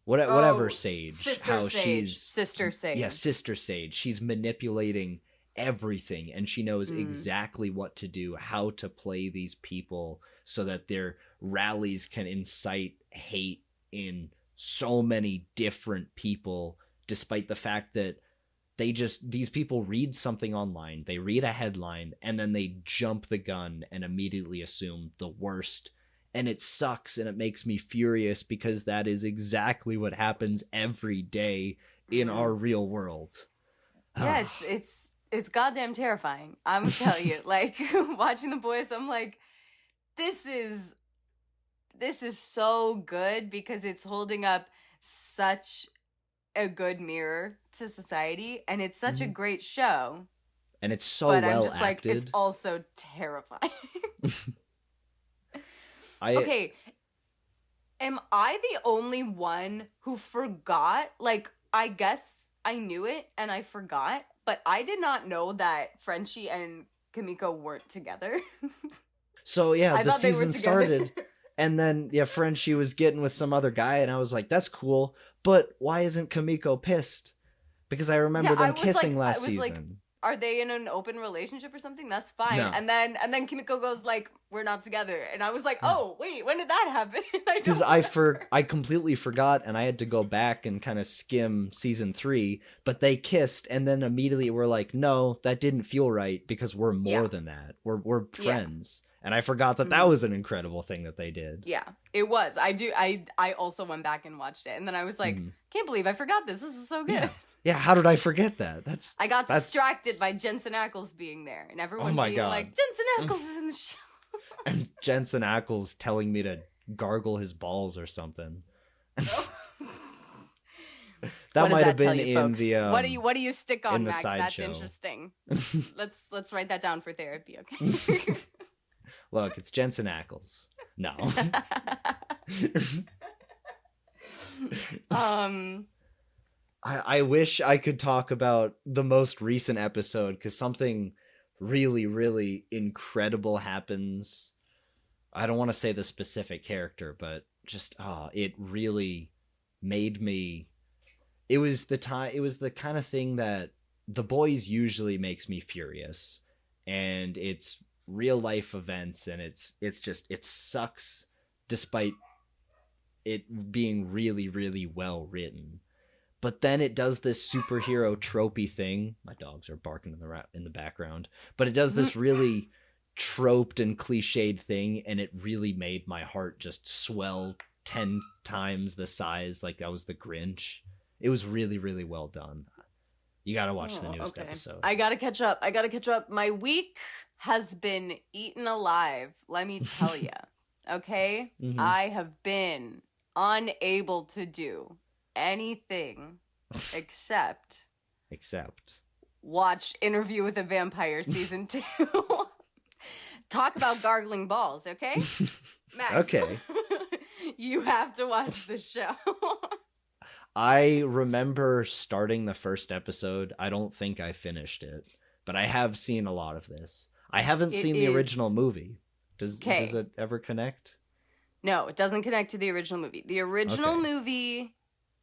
Speaker 1: whatever Sage.
Speaker 2: Sister Sage.
Speaker 1: Yeah, Sister Sage. She's manipulating everything, and she knows exactly what to do, how to play these people so that their rallies can incite hate in so many different people, despite the fact that these people read something online, they read a headline, and then they jump the gun and immediately assume the worst. And it sucks, and it makes me furious because that is exactly what happens every day in our real world.
Speaker 2: Yeah, it's goddamn terrifying. I'm gonna tell you, like, watching The Boys, I'm like, this is so good because it's holding up such a good mirror to society, and it's such a great show.
Speaker 1: And it's so well acted. But I'm just like,
Speaker 2: it's also terrifying. Okay, am I the only one who forgot? Like, I guess I knew it and I forgot, but I did not know that Frenchie and Kimiko weren't together.
Speaker 1: So yeah, the season started, and then Frenchie was getting with some other guy, and I was like, that's cool, but why isn't Kimiko pissed? Because I remember them kissing last season. Like,
Speaker 2: are they in an open relationship or something? That's fine. No. And then Kimiko goes like, we're not together. And I was like, oh, wait, when did that happen?
Speaker 1: Because I completely forgot, and I had to go back and kind of skim season 3, but they kissed, and then immediately we're like, no, that didn't feel right because we're more than that. We're friends. Yeah. And I forgot that was an incredible thing that they did.
Speaker 2: Yeah, it was. I also went back and watched it, and then I was like, can't believe I forgot this. This is so good.
Speaker 1: Yeah, how did I forget that?
Speaker 2: I got distracted by Jensen Ackles being there, and everyone being like, Jensen Ackles is in the show.
Speaker 1: And Jensen Ackles telling me to gargle his balls or something. That might have been in the
Speaker 2: what do you stick on, Max? That's interesting. Let's write that down for therapy, okay?
Speaker 1: Look, it's Jensen Ackles. No. I wish I could talk about the most recent episode because something really, really incredible happens. I don't want to say the specific character, but just it really made me. It was the kind of thing that The Boys usually makes me furious, and it's real life events, and it sucks despite it being really, really well written. But then it does this superhero tropey thing. My dogs are barking in the background. But it does this really troped and cliched thing, and it really made my heart just swell 10 times the size like that was the Grinch. It was really, really well done. You gotta watch the newest episode.
Speaker 2: I gotta catch up. My week has been eaten alive, let me tell you. Okay? I have been unable to do anything except watch Interview with a Vampire season 2. Talk about gargling balls, okay? Max.
Speaker 1: Okay.
Speaker 2: You have to watch the show.
Speaker 1: I remember starting the first episode. I don't think I finished it, but I have seen a lot of this. I haven't
Speaker 2: It
Speaker 1: seen the
Speaker 2: is
Speaker 1: original movie. Does
Speaker 2: okay.
Speaker 1: it ever connect?
Speaker 2: No, it doesn't connect to the original movie. The original
Speaker 1: Okay.
Speaker 2: movie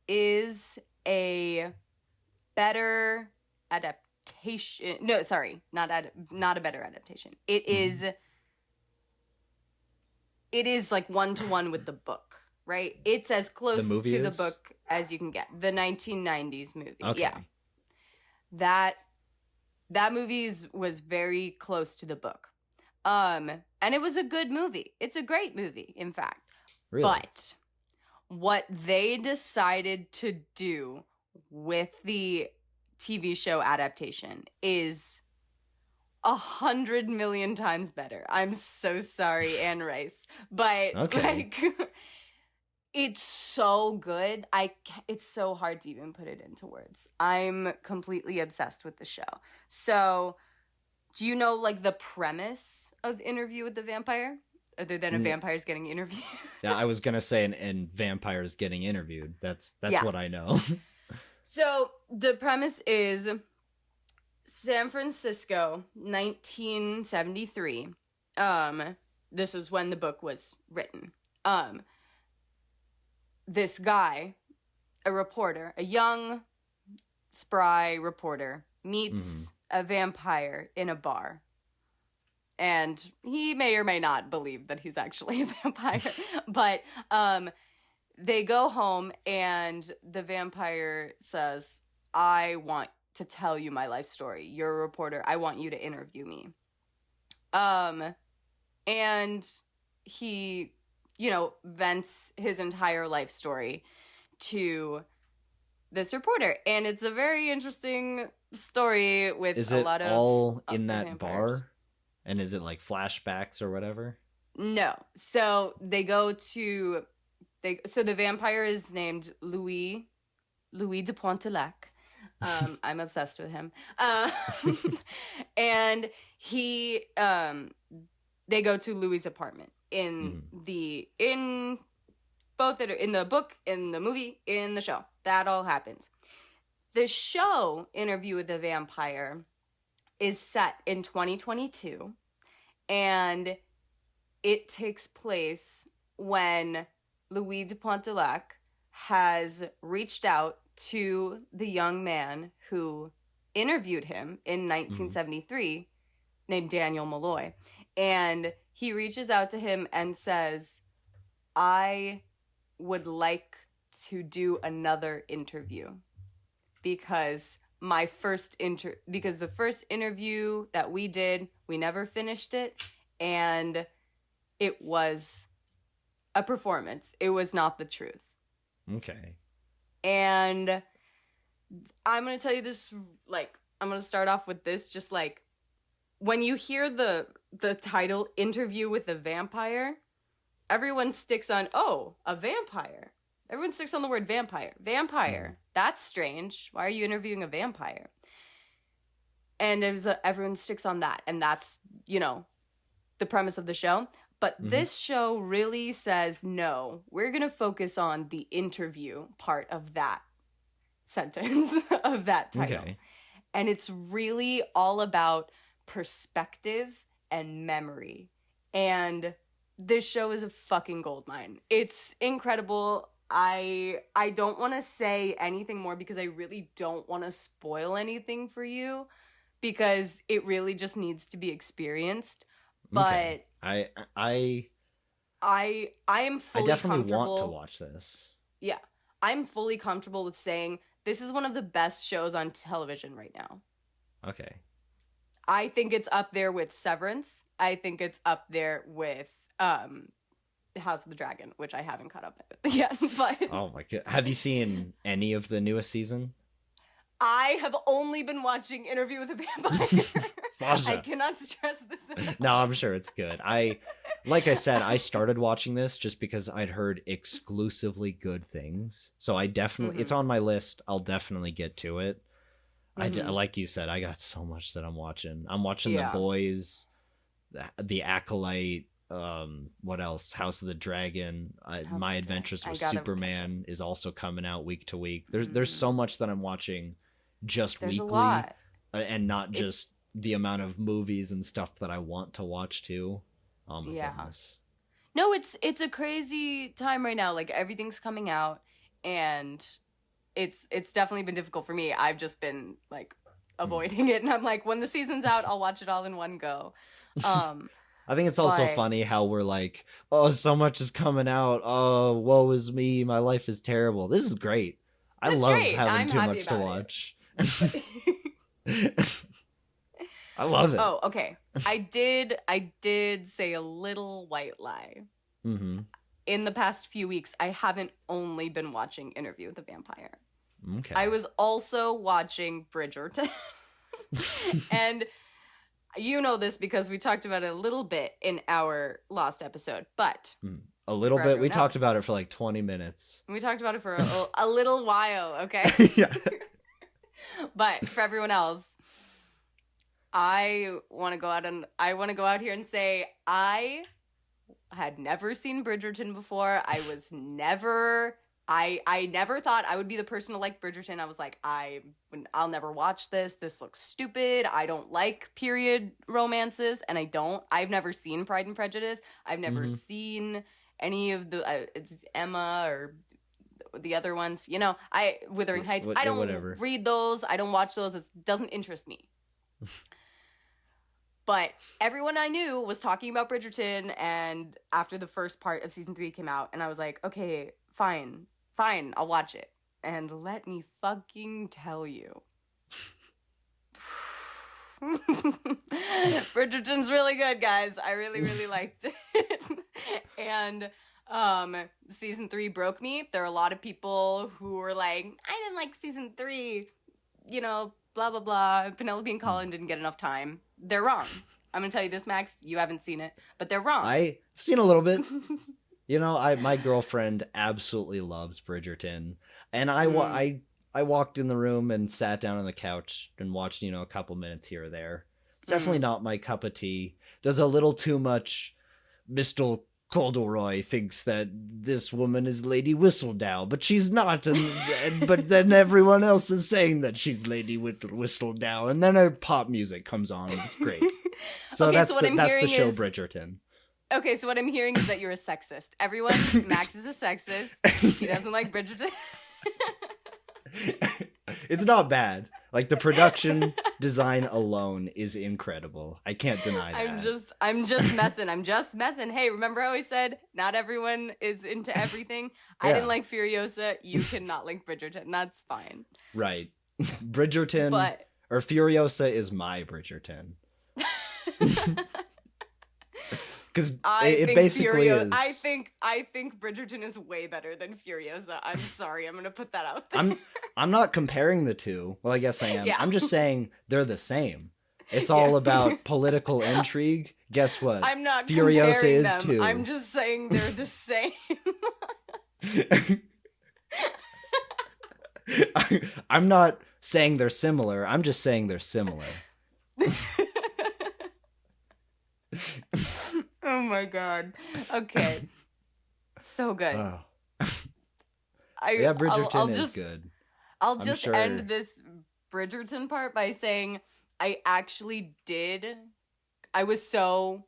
Speaker 2: is a better adaptation. No, sorry, not a better adaptation. It is like 1-to-1 with the book, right? It's as close
Speaker 1: The movie
Speaker 2: to the
Speaker 1: is?
Speaker 2: book as you can get. The 1990s movie.
Speaker 1: Okay.
Speaker 2: Yeah. That movie was very close to the book. And it was a good movie. It's a great movie, in fact.
Speaker 1: Really?
Speaker 2: But what they decided to do with the TV show adaptation is 100 million times better. I'm so sorry, Anne Rice, but
Speaker 1: Okay.
Speaker 2: like, it's so good. It's so hard to even put it into words. I'm completely obsessed with the show. So, do you know like the premise of Interview with the Vampire, other than a vampire's getting interviewed?
Speaker 1: Yeah, I was gonna say, and vampires getting interviewed. That's
Speaker 2: Yeah.
Speaker 1: what I know.
Speaker 2: So the premise is San Francisco, 1973. This is when the book was written. This guy, a reporter, a young, spry reporter, meets a vampire in a bar. And he may or may not believe that he's actually a vampire. But they go home and the vampire says, I want to tell you my life story. You're a reporter. I want you to interview me. And he, vents his entire life story to this reporter. And it's a very interesting story with
Speaker 1: Is
Speaker 2: a
Speaker 1: it
Speaker 2: lot of
Speaker 1: all in
Speaker 2: the
Speaker 1: that
Speaker 2: vampires.
Speaker 1: bar? And is it like flashbacks or whatever?
Speaker 2: No. So they go to so the vampire is named Louis de Pontelac. I'm obsessed with him. And he they go to Louis' apartment in both in the book, in the movie, in the show. That all happens. The show Interview with the Vampire is set in 2022, and it takes place when Louis de Pontelac has reached out to the young man who interviewed him in 1973, named Daniel Malloy. And he reaches out to him and says, I would like to do another interview because the first interview that we did, we never finished it, and it was a performance. It was not the truth.
Speaker 1: Okay.
Speaker 2: And I'm going to tell you this, I'm going to start off with this, just when you hear the title Interview with a Vampire, everyone sticks on, a vampire. Everyone sticks on the word vampire. Vampire. That's strange. Why are you interviewing a vampire? And everyone sticks on that. And that's, the premise of the show. But this show really says, no, we're going to focus on the interview part of that sentence, of that title.
Speaker 1: Okay.
Speaker 2: And it's really all about perspective and memory. And this show is a fucking goldmine. It's incredible. I don't want to say anything more because I really don't want to spoil anything for you because it really just needs to be experienced. But
Speaker 1: okay. I
Speaker 2: am fully
Speaker 1: definitely
Speaker 2: comfortable.
Speaker 1: want to watch this.
Speaker 2: Yeah. I'm fully comfortable with saying this is one of the best shows on television right now.
Speaker 1: Okay.
Speaker 2: I think it's up there with Severance. I think it's up there with House of the Dragon, which I haven't caught up with yet. But
Speaker 1: Oh my god. Have you seen any of the newest season?
Speaker 2: I have only been watching Interview with a Vampire.
Speaker 1: Sasha.
Speaker 2: I cannot stress this enough.
Speaker 1: No, I'm sure it's good. Like I said, I started watching this just because I'd heard exclusively good things. So I definitely, it's on my list. I'll definitely get to it.
Speaker 2: Mm-hmm.
Speaker 1: Like you said, I got so much that I'm watching. I'm watching The
Speaker 2: Yeah.
Speaker 1: Boys, The Acolyte. What else? House of the Dragon.
Speaker 2: How's
Speaker 1: My
Speaker 2: the drag?
Speaker 1: Adventures
Speaker 2: I
Speaker 1: with
Speaker 2: gotta catch up.
Speaker 1: Superman is also coming out week to week. There's so
Speaker 2: Mm.
Speaker 1: much that I'm watching just
Speaker 2: There's a
Speaker 1: weekly,
Speaker 2: lot.
Speaker 1: and not
Speaker 2: It's
Speaker 1: just the amount of movies and stuff that I want to watch too. Oh my
Speaker 2: yeah.
Speaker 1: goodness.
Speaker 2: No, it's a crazy time right now. Like everything's coming out, and it's definitely been difficult for me. I've just been like
Speaker 1: Hmm.
Speaker 2: avoiding it, and I'm like, when the season's out, I'll watch it all in one go. Um,
Speaker 1: I think it's also
Speaker 2: but
Speaker 1: funny how we're like, oh, so much is coming out. Oh, woe is me. My life is terrible. This is great. I
Speaker 2: that's
Speaker 1: love
Speaker 2: great.
Speaker 1: having
Speaker 2: I'm
Speaker 1: too
Speaker 2: happy
Speaker 1: much to
Speaker 2: about it.
Speaker 1: watch.
Speaker 2: But
Speaker 1: I love it.
Speaker 2: oh, okay. I did say a little white lie.
Speaker 1: Mm-hmm.
Speaker 2: In the past few weeks, I haven't only been watching Interview with the Vampire. I
Speaker 1: Okay.
Speaker 2: was also watching Bridgerton. And you know this because we talked about it a little bit in our lost episode, but
Speaker 1: Mm. A little
Speaker 2: for
Speaker 1: bit. We
Speaker 2: everyone
Speaker 1: talked
Speaker 2: else,
Speaker 1: about it for like 20 minutes.
Speaker 2: we talked about it for a little while, okay?
Speaker 1: Yeah.
Speaker 2: But for everyone else, I want to go out here and say I had never seen Bridgerton before. I never thought I would be the person to like Bridgerton. I was like, I'll never watch this. This looks stupid. I don't like period romances, and I've never seen Pride and Prejudice. I've never
Speaker 1: Mm-hmm.
Speaker 2: seen any of the Emma or the other ones. You know, I Wuthering Heights. I don't
Speaker 1: Whatever.
Speaker 2: read those. I don't watch those. It doesn't interest me. But everyone I knew was talking about Bridgerton, and after the first part of season 3 came out, and I was like, okay, fine, I'll watch it. And let me fucking tell you. Bridgerton's really good, guys. I really, really liked it. And season 3 broke me. There are a lot of people who were like, I didn't like season 3, you know, blah, blah, blah. Penelope and Colin didn't get enough time. They're wrong. I'm going to tell you this, Max. You haven't seen it, but they're wrong.
Speaker 1: I've seen a little bit. You know, my girlfriend absolutely loves Bridgerton, and I walked in the room and sat down on the couch and watched, a couple minutes here or there. It's definitely not my cup of tea. There's a little too much. Mr. Corduroy thinks that this woman is Lady Whistledown, but she's not, but then everyone else is saying that she's Lady Whistledown, and then her pop music comes on, and it's great. So
Speaker 2: Okay,
Speaker 1: that's
Speaker 2: so what
Speaker 1: the
Speaker 2: I'm
Speaker 1: that's the
Speaker 2: hearing
Speaker 1: show
Speaker 2: is
Speaker 1: Bridgerton.
Speaker 2: okay. So what I'm hearing is that you're a sexist. Everyone, Max is a sexist. He doesn't like Bridgerton.
Speaker 1: It's not bad. Like, the production design alone is incredible. I can't deny that.
Speaker 2: I'm just messing. I'm just messing. Hey, remember how I said not everyone is into everything? I
Speaker 1: Yeah.
Speaker 2: didn't like Furiosa. You cannot like Bridgerton. That's fine.
Speaker 1: Right. Bridgerton
Speaker 2: But
Speaker 1: or Furiosa is my Bridgerton. Because it basically is.
Speaker 2: I think Bridgerton is way better than Furiosa. I'm sorry. I'm gonna put that out there.
Speaker 1: I'm not comparing the two. Well, I guess I am.
Speaker 2: Yeah.
Speaker 1: I'm just saying they're the same. It's all about political intrigue. Guess what?
Speaker 2: I'm not
Speaker 1: Furiosa
Speaker 2: comparing
Speaker 1: is
Speaker 2: them.
Speaker 1: too.
Speaker 2: I'm just saying they're the same.
Speaker 1: I'm not saying they're similar. I'm just saying they're similar.
Speaker 2: Oh my god. Okay. So good.
Speaker 1: Oh.
Speaker 2: Yeah,
Speaker 1: Bridgerton is good.
Speaker 2: I'll
Speaker 1: I'm
Speaker 2: just
Speaker 1: sure.
Speaker 2: end this Bridgerton part by saying I actually did. I was so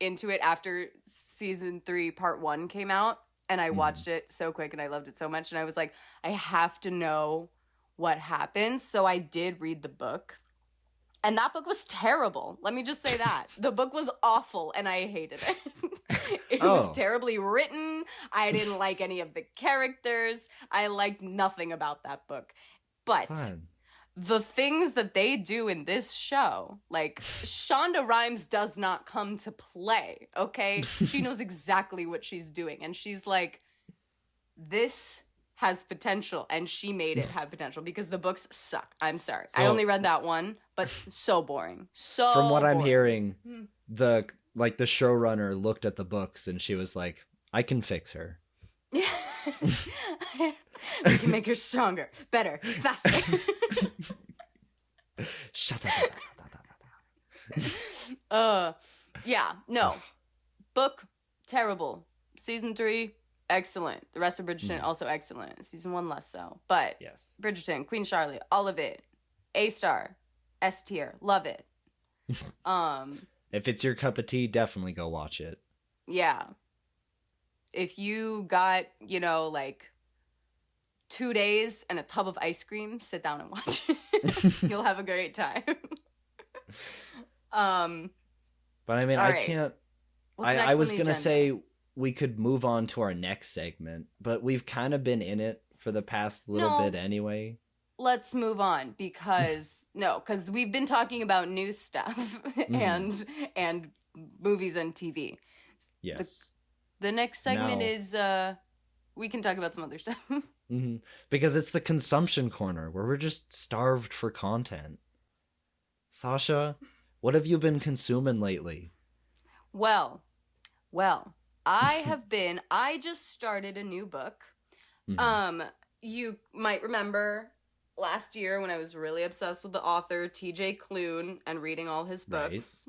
Speaker 2: into it after season 3, part 1 came out, and I watched it so quick and I loved it so much. And I was like, I have to know what happens. So I did read the book. And that book was terrible. Let me just say that. The book was awful and I hated it. It was terribly written. I didn't like any of the characters. I liked nothing about that book. But
Speaker 1: Fun.
Speaker 2: the things that they do in this show, like Shonda Rhimes does not come to play, okay? She knows exactly what she's doing. And she's like, this has potential, and she made it have potential because the books suck. I'm sorry. I only read that one, but so boring. So
Speaker 1: From what I'm
Speaker 2: boring.
Speaker 1: hearing, the showrunner looked at the books and she was like, I can fix her.
Speaker 2: Yeah. We can make her stronger, better, faster.
Speaker 1: Shut up.
Speaker 2: uh, yeah, no. Book, terrible. Season 3, excellent. The rest of Bridgerton, also excellent. Season 1, less so. But
Speaker 1: Yes.
Speaker 2: Bridgerton, Queen Charlotte, all of it. A star. S tier. Love it.
Speaker 1: If it's your cup of tea, definitely go watch it.
Speaker 2: Yeah. If you got, like 2 days and a tub of ice cream, sit down and watch it. You'll have a great time.
Speaker 1: But I mean,
Speaker 2: all
Speaker 1: I
Speaker 2: right.
Speaker 1: can't.
Speaker 2: What's next
Speaker 1: I
Speaker 2: on
Speaker 1: was
Speaker 2: the
Speaker 1: gonna
Speaker 2: agenda?
Speaker 1: say we could move on to our next segment, but we've kind of been in it for the past little
Speaker 2: No.
Speaker 1: bit anyway.
Speaker 2: Let's move on because we've been talking about new stuff and movies and TV.
Speaker 1: Yes.
Speaker 2: The next segment
Speaker 1: Now-
Speaker 2: is we can talk about some other stuff.
Speaker 1: Because it's the consumption corner where we're just starved for content. Sasha, what have you been consuming lately?
Speaker 2: Well, I just started a new book. You might remember last year when I was really obsessed with the author T.J. Klune and reading all his books.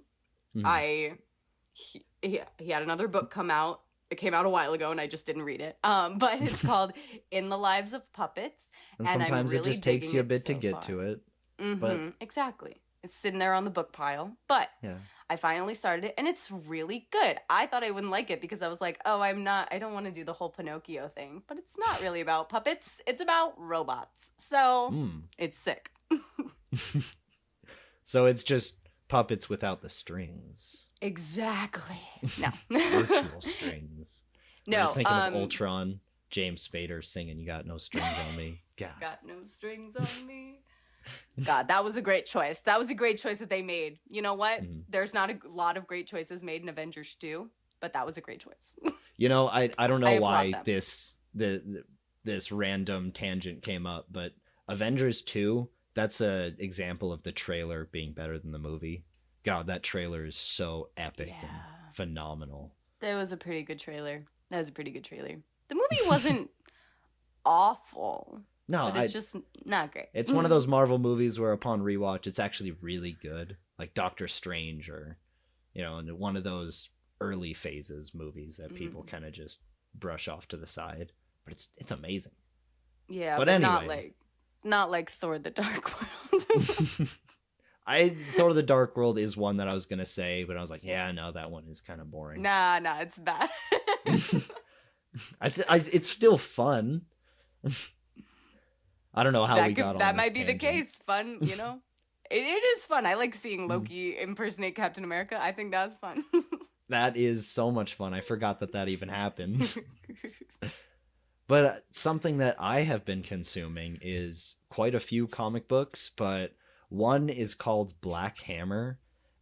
Speaker 2: He had another book come out. It came out a while ago and I just didn't read it. But it's called In the Lives of Puppets.
Speaker 1: And
Speaker 2: I'm
Speaker 1: sometimes
Speaker 2: really
Speaker 1: it just takes
Speaker 2: digging
Speaker 1: you a
Speaker 2: it
Speaker 1: bit to
Speaker 2: so
Speaker 1: get
Speaker 2: far.
Speaker 1: to it.
Speaker 2: Exactly. It's sitting there on the book pile. But
Speaker 1: Yeah.
Speaker 2: I finally started it and it's really good. I thought I wouldn't like it because I was like, oh, I don't want to do the whole Pinocchio thing. But it's not really about puppets. It's about robots. So it's sick.
Speaker 1: So it's just puppets without the strings.
Speaker 2: Exactly. No.
Speaker 1: Virtual strings.
Speaker 2: No.
Speaker 1: I'm just thinking of Ultron, James Spader singing "You Got No Strings on Me." God.
Speaker 2: Got no strings on me. God, that was a great choice. That was a great choice that they made. You know what? There's not a lot of great choices made in Avengers 2, but that was a great choice.
Speaker 1: You know, I don't know
Speaker 2: I applaud
Speaker 1: why
Speaker 2: them.
Speaker 1: this random tangent came up, but Avengers 2, that's a example of the trailer being better than the movie. God, that trailer is so epic and phenomenal.
Speaker 2: That was a pretty good trailer. The movie wasn't awful.
Speaker 1: No,
Speaker 2: but it's just not great.
Speaker 1: It's one of those Marvel movies where upon rewatch, it's actually really good. Like Doctor Strange or, one of those early phases movies that people kind of just brush off to the side. But it's amazing.
Speaker 2: Yeah,
Speaker 1: but anyway.
Speaker 2: not like Thor the Dark World.
Speaker 1: Thor the Dark World is one that I was going to say, but I was like, yeah, no, that one is kind of boring.
Speaker 2: Nah, it's bad.
Speaker 1: It's still fun. I don't know how we got on
Speaker 2: that
Speaker 1: this
Speaker 2: might be the
Speaker 1: tangent.
Speaker 2: case. Fun, it is fun. I like seeing Loki impersonate Captain America. I think that's fun.
Speaker 1: That is so much fun. I forgot that even happened. But something that I have been consuming is quite a few comic books, but one is called Black Hammer,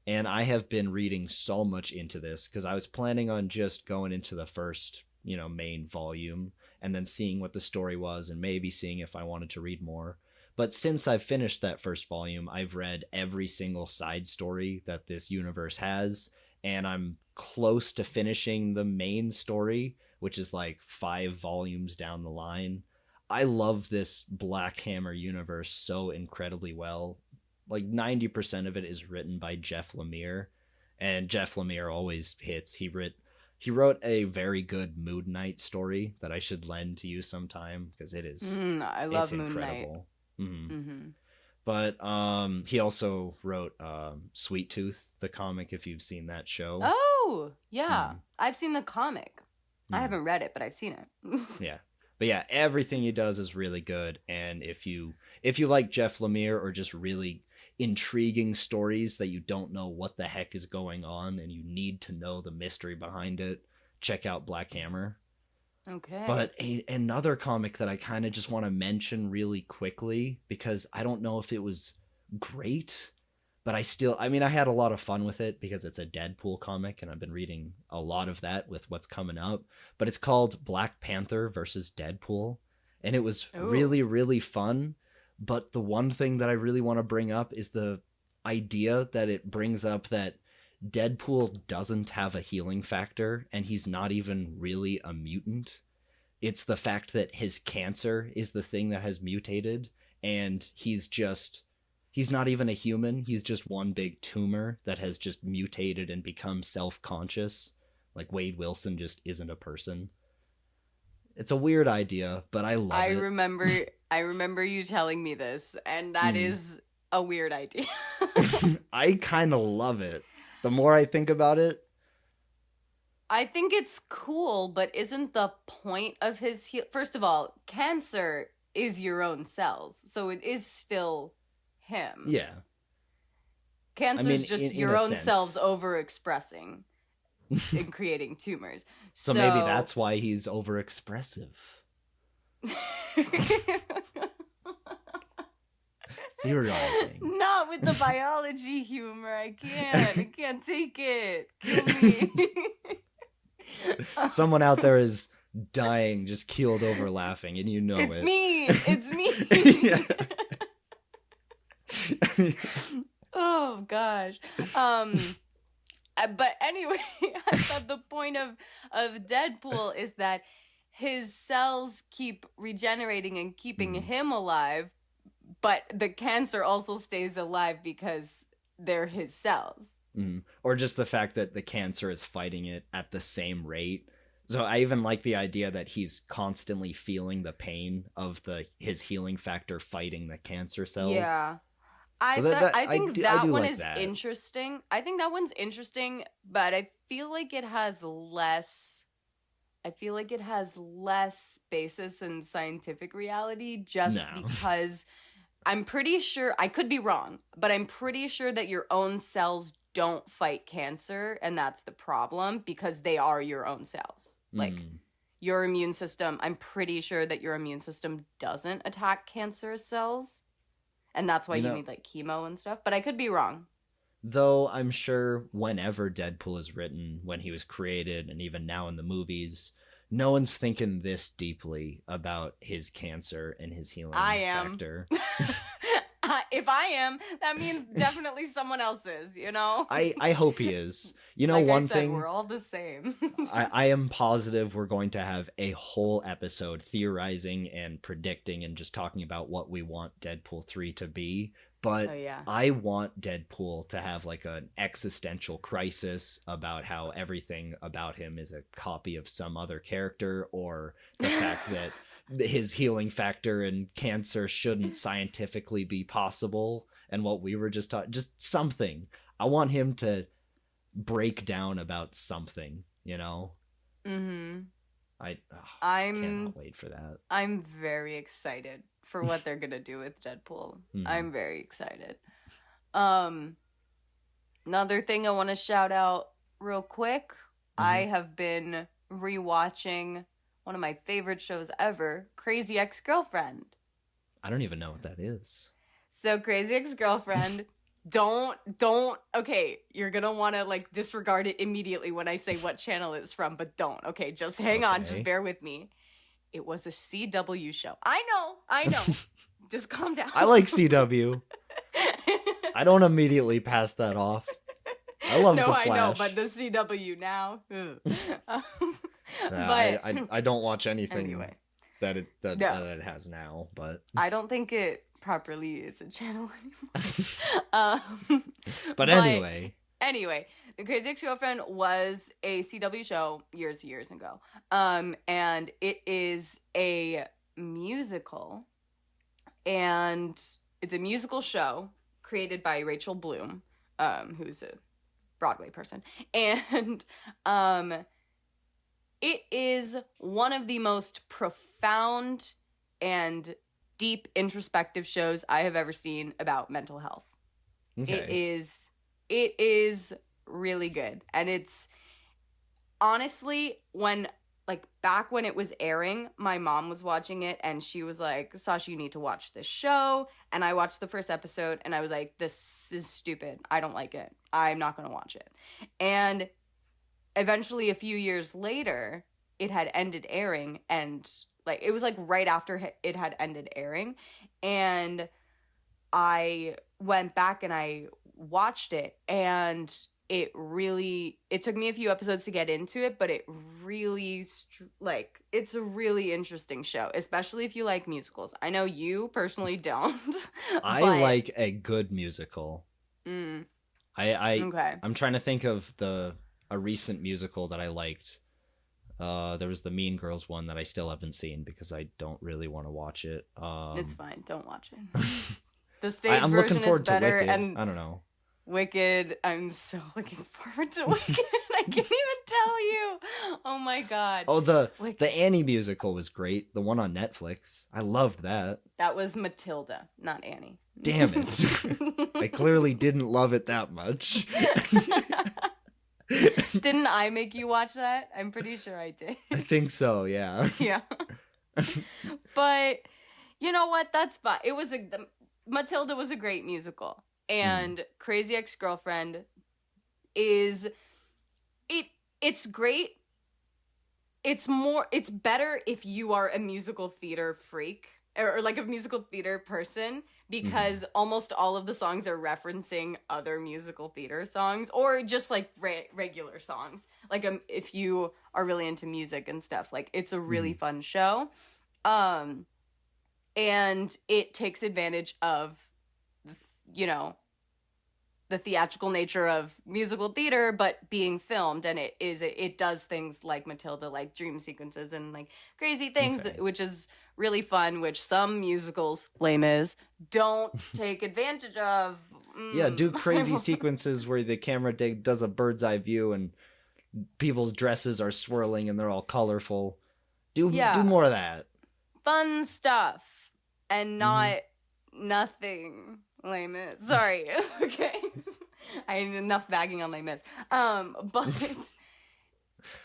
Speaker 1: and I have been reading so much into this because I was planning on just going into the first, main volume and then seeing what the story was and maybe seeing if I wanted to read more. But since I've finished that first volume, I've read every single side story that this universe has, and I'm close to finishing the main story, which is like 5 volumes down the line. I love this Black Hammer universe so incredibly well. Like 90% of it is written by Jeff Lemire, and Jeff Lemire always hits. He wrote a very good Moon Knight story that I should lend to you sometime because it is.
Speaker 2: I love
Speaker 1: it's
Speaker 2: Moon
Speaker 1: incredible.
Speaker 2: Knight.
Speaker 1: But he also wrote Sweet Tooth, the comic, if you've seen that show.
Speaker 2: Oh, yeah. I've seen the comic. I haven't read it, but I've seen it.
Speaker 1: Yeah. But yeah, everything he does is really good. And if you like Jeff Lemire or just really intriguing stories that you don't know what the heck is going on and you need to know the mystery behind it, check out Black Hammer.
Speaker 2: Okay.
Speaker 1: But another comic that I kind of just want to mention really quickly because I don't know if it was great, but I had a lot of fun with it because it's a Deadpool comic and I've been reading a lot of that with what's coming up. But it's called Black Panther versus Deadpool, and it was really, really fun. But the one thing that I really want to bring up is the idea that it brings up that Deadpool doesn't have a healing factor and he's not even really a mutant. It's the fact that his cancer is the thing that has mutated and he's just He's not even a human. He's just one big tumor that has just mutated and become self-conscious. Like Wade Wilson just isn't a person. It's a weird idea, but I love
Speaker 2: I
Speaker 1: it.
Speaker 2: remember I remember you telling me this, and that
Speaker 1: Mm.
Speaker 2: is a weird idea.
Speaker 1: I kind of love it. The more I think about it,
Speaker 2: I think it's cool, but isn't the point of his first of all, cancer is your own cells, so it is still him.
Speaker 1: yeah. I
Speaker 2: Cancer's
Speaker 1: mean,
Speaker 2: just
Speaker 1: in
Speaker 2: your
Speaker 1: a
Speaker 2: own
Speaker 1: sense.
Speaker 2: cells overexpressing and creating tumors.
Speaker 1: So maybe that's why he's overexpressive. Theorizing.
Speaker 2: Not with the biology humor. I can't take it. Kill me.
Speaker 1: Someone out there is dying, just keeled over laughing, and you know
Speaker 2: it's
Speaker 1: it.
Speaker 2: me. It's me. Oh gosh. But anyway, I thought the point of Deadpool is that his cells keep regenerating and keeping him alive, but the cancer also stays alive because they're his cells.
Speaker 1: Or just the fact that the cancer is fighting it at the same rate. So I even like the idea that he's constantly feeling the pain of his healing factor fighting the cancer cells.
Speaker 2: Yeah. I think that one is interesting. I think that one's interesting, but I feel like it has less basis in scientific reality just because I'm pretty sure, I could be wrong, but I'm pretty sure that your own cells don't fight cancer, and that's the problem because they are your own cells. Like your immune system, I'm pretty sure that your immune system doesn't attack cancerous cells. And that's why you need like chemo and stuff. But I could be wrong.
Speaker 1: Though I'm sure whenever Deadpool is written, when he was created, and even now in the movies, no one's thinking this deeply about his cancer and his healing factor.
Speaker 2: If I am, that means definitely someone else is, you know?
Speaker 1: I hope he is. You know,
Speaker 2: like
Speaker 1: one
Speaker 2: I said,
Speaker 1: thing...
Speaker 2: we're all the same.
Speaker 1: I am positive we're going to have a whole episode theorizing and predicting and just talking about what we want Deadpool 3 to be. But I want Deadpool to have like an existential crisis about how everything about him is a copy of some other character, or the fact that his healing factor and cancer shouldn't scientifically be possible, and what we were just talking, just something. I want him to break down about something, you know? I cannot wait for that.
Speaker 2: I'm very excited for what they're gonna do with Deadpool. I'm very excited. Another thing I want to shout out real quick. I have been rewatching one of my favorite shows ever, Crazy Ex-Girlfriend.
Speaker 1: I don't even know what that is.
Speaker 2: So Crazy Ex-Girlfriend, don't, okay, you're gonna want to like disregard it immediately when I say what channel it's from, but don't, okay, just hang on, just bear with me. It was a CW show. I know. Just calm down.
Speaker 1: I like CW. I don't immediately pass that off. I love The Flash.
Speaker 2: I know, but the CW now.
Speaker 1: I don't watch anything
Speaker 2: anyway.
Speaker 1: that it has now, but
Speaker 2: I don't think it properly is a channel anymore.
Speaker 1: But anyway,
Speaker 2: The Crazy Ex-Girlfriend was a CW show years ago, and it is a musical, and it's a musical show created by Rachel Bloom, who's a Broadway person, and it is one of the most profound and deep introspective shows I have ever seen about mental health. Okay. It is really good. And it's honestly, back when it was airing, my mom was watching it and she was like, Sasha, you need to watch this show. And I watched the first episode and I was like, this is stupid. I don't like it. I'm not going to watch it. And eventually a few years later, it had ended airing, and it was right after it had ended airing, and I went back and I watched it, and it took me a few episodes to get into it, but it really like it's a really interesting show, especially if you like musicals. I know you personally don't,
Speaker 1: I
Speaker 2: but
Speaker 1: like a good musical.
Speaker 2: mm,
Speaker 1: I
Speaker 2: okay.
Speaker 1: I'm trying to think of a recent musical that I liked. There was the Mean Girls one that I still haven't seen because I don't really want to watch it.
Speaker 2: It's fine. Don't watch it. The stage
Speaker 1: I'm looking
Speaker 2: version is
Speaker 1: forward to
Speaker 2: better,
Speaker 1: Wicked.
Speaker 2: and
Speaker 1: I don't know.
Speaker 2: Wicked, I'm so looking forward to Wicked. I can't even tell you. Oh my god.
Speaker 1: Oh, the
Speaker 2: Wicked.
Speaker 1: Annie musical was great. The one on Netflix. I loved that.
Speaker 2: That was Matilda, not Annie.
Speaker 1: Damn it. I clearly didn't love it that much.
Speaker 2: Didn't I make you watch that? I'm pretty sure I did.
Speaker 1: I think so, yeah.
Speaker 2: Yeah. But you know what? That's fine. Matilda was a great musical. And Crazy Ex-Girlfriend is it's great. It's better if you are a musical theater freak or like a musical theater person, because almost all of the songs are referencing other musical theater songs or just like regular songs. Like if you are really into music and stuff, like it's a really fun show. And it takes advantage of, you know, the theatrical nature of musical theater, but being filmed, and it does things like Matilda, like dream sequences and like crazy things, which is really fun, which some musicals, Les Mis, don't take advantage of.
Speaker 1: Yeah, do crazy sequences where the camera does a bird's eye view and people's dresses are swirling and they're all colorful. Do more of that.
Speaker 2: Fun stuff and not nothing. Les Mis. Sorry. Okay. I had enough bagging on Les Mis. But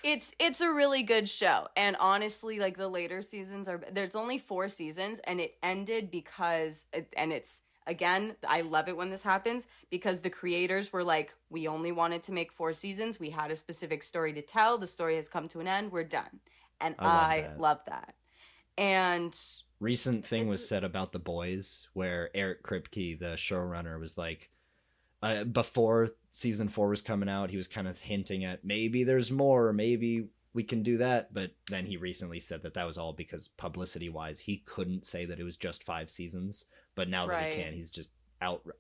Speaker 2: it's a really good show. And honestly, like the later seasons there's only 4 seasons, and it ended because it's again, I love it when this happens, because the creators were like, we only wanted to make 4 seasons. We had a specific story to tell. The story has come to an end. We're done. And I love that. And
Speaker 1: recent thing was said about The Boys, where Eric Kripke, the showrunner, was like, before season 4 was coming out, he was kind of hinting at maybe there's more, maybe we can do that. But then he recently said that was all because publicity wise, he couldn't say that it was just 5 seasons. But now that he can, he's just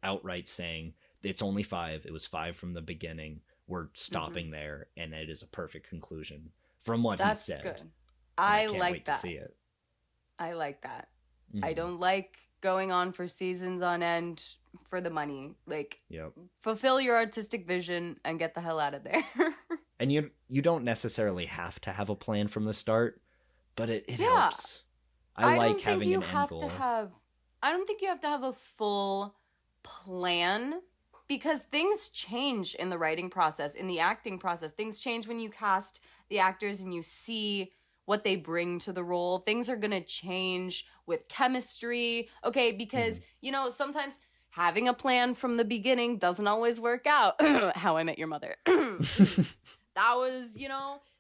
Speaker 1: outright saying it's only 5. It was 5 from the beginning. We're stopping there, and it is a perfect conclusion from what he said. That's good.
Speaker 2: I
Speaker 1: can't
Speaker 2: like
Speaker 1: wait
Speaker 2: that.
Speaker 1: To see it.
Speaker 2: I like that. I don't like going on for seasons on end for the money. Like, fulfill your artistic vision and get the hell out of there.
Speaker 1: And you don't necessarily have to have a plan from the start, but it helps. I like having an end goal.
Speaker 2: I don't think you have to have a full plan, because things change in the writing process, in the acting process. Things change when you cast the actors and you see what they bring to the role. Things are going to change with chemistry. Okay, because, sometimes having a plan from the beginning doesn't always work out. How I Met Your Mother. That was,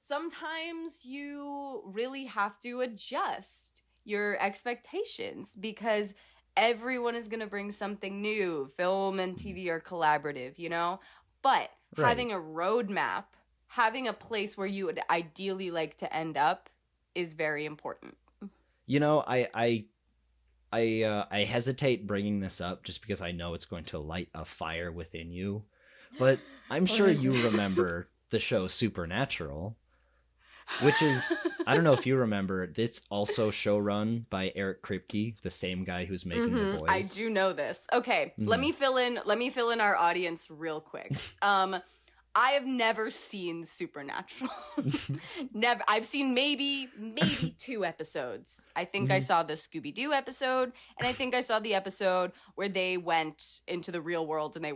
Speaker 2: sometimes you really have to adjust your expectations, because everyone is going to bring something new. Film and TV are collaborative, But having a roadmap, having a place where you would ideally like to end up is very important.
Speaker 1: I hesitate bringing this up just because I know it's going to light a fire within you. But I'm sure you remember the show Supernatural, which is, I don't know if you remember, it's also showrun by Eric Kripke, the same guy who's making The Boys.
Speaker 2: I do know this. Okay, let me fill in our audience real quick. I have never seen Supernatural. Never. I've seen maybe 2 episodes. I think I saw the Scooby-Doo episode, and I think I saw the episode where they went into the real world and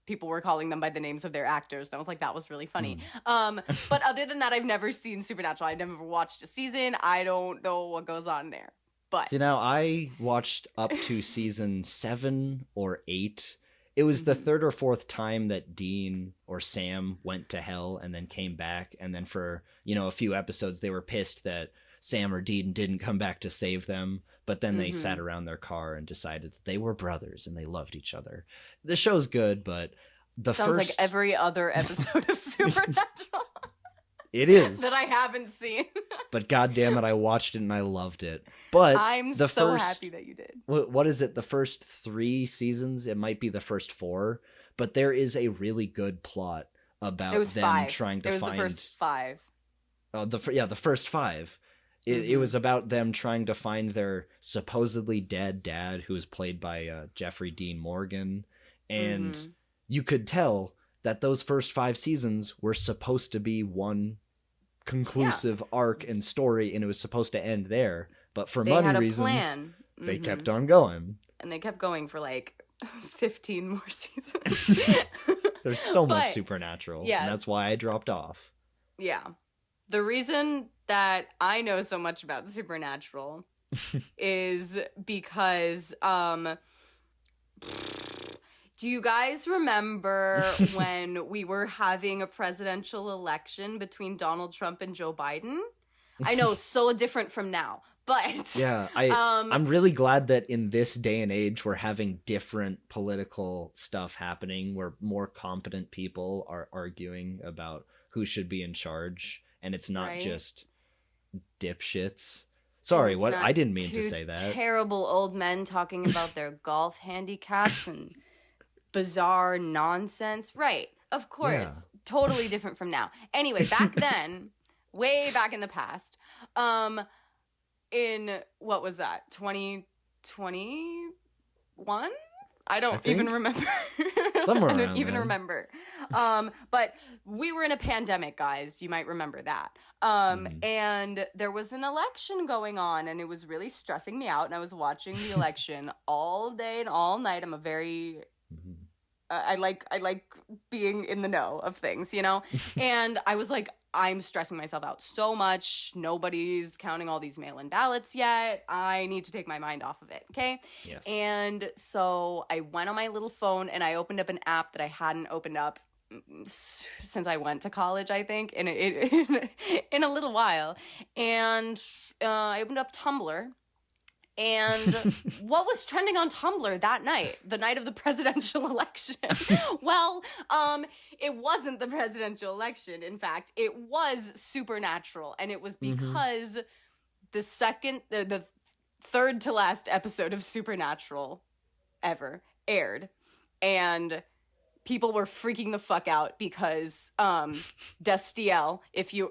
Speaker 2: people were calling them by the names of their actors. And I was like, that was really funny. But other than that, I've never seen Supernatural. I never watched a season. I don't know what goes on there. But
Speaker 1: see, now I watched up to season 7 or 8. It was the 3rd or 4th time that Dean or Sam went to hell and then came back. And then for, a few episodes, they were pissed that Sam or Dean didn't come back to save them. But then they sat around their car and decided that they were brothers and they loved each other. The show's good, but the
Speaker 2: Sounds like
Speaker 1: first
Speaker 2: every other episode of Supernatural
Speaker 1: it is.
Speaker 2: that I haven't seen.
Speaker 1: But goddamn it, I watched it and I loved it. But
Speaker 2: I'm
Speaker 1: the
Speaker 2: so
Speaker 1: first
Speaker 2: happy that you did.
Speaker 1: what is it? The first 3 seasons, it might be the first 4, but there is a really good plot about
Speaker 2: It was
Speaker 1: them
Speaker 2: 5.
Speaker 1: trying to
Speaker 2: It was
Speaker 1: find
Speaker 2: the first 5.
Speaker 1: the first 5. It was about them trying to find their supposedly dead dad, who was played by Jeffrey Dean Morgan, and you could tell that those first 5 seasons were supposed to be one conclusive arc and story, and it was supposed to end there. But for
Speaker 2: They
Speaker 1: money
Speaker 2: had a
Speaker 1: reasons,
Speaker 2: plan.
Speaker 1: they kept on going.
Speaker 2: And they kept going for like 15 more seasons.
Speaker 1: There's so much
Speaker 2: But,
Speaker 1: Supernatural,
Speaker 2: yes.
Speaker 1: and that's why I dropped off.
Speaker 2: Yeah. The reason that I know so much about Supernatural is because do you guys remember when we were having a presidential election between Donald Trump and Joe Biden? I know, so different from now, but
Speaker 1: Yeah, I'm really glad that in this day and age we're having different political stuff happening where more competent people are arguing about who should be in charge, and it's not
Speaker 2: Right?
Speaker 1: just dipshits. Sorry,
Speaker 2: It's
Speaker 1: what?
Speaker 2: not
Speaker 1: I didn't mean to
Speaker 2: two
Speaker 1: say that.
Speaker 2: Terrible old men talking about their golf handicaps and bizarre nonsense. Right. Of course.
Speaker 1: Yeah.
Speaker 2: Totally different from now. Anyway, back then, way back in the past, in what was that? 2021? I don't even remember.
Speaker 1: Somewhere
Speaker 2: I don't
Speaker 1: around
Speaker 2: even
Speaker 1: then.
Speaker 2: remember. But we were in a pandemic, guys. You might remember that. And there was an election going on, and it was really stressing me out. And I was watching the election all day and all night. I'm a very I like being in the know of things, you know? And I was like, I'm stressing myself out so much. Nobody's counting all these mail-in ballots yet. I need to take my mind off of it, okay?
Speaker 1: Yes.
Speaker 2: And so I went on my little phone and I opened up an app that I hadn't opened up since I went to college, I think, in a little while. And I opened up Tumblr. And what was trending on Tumblr that night, the night of the presidential election? Well, it wasn't the presidential election. In fact, it was Supernatural. And it was because the third to last episode of Supernatural ever aired. And people were freaking the fuck out because Destiel, if you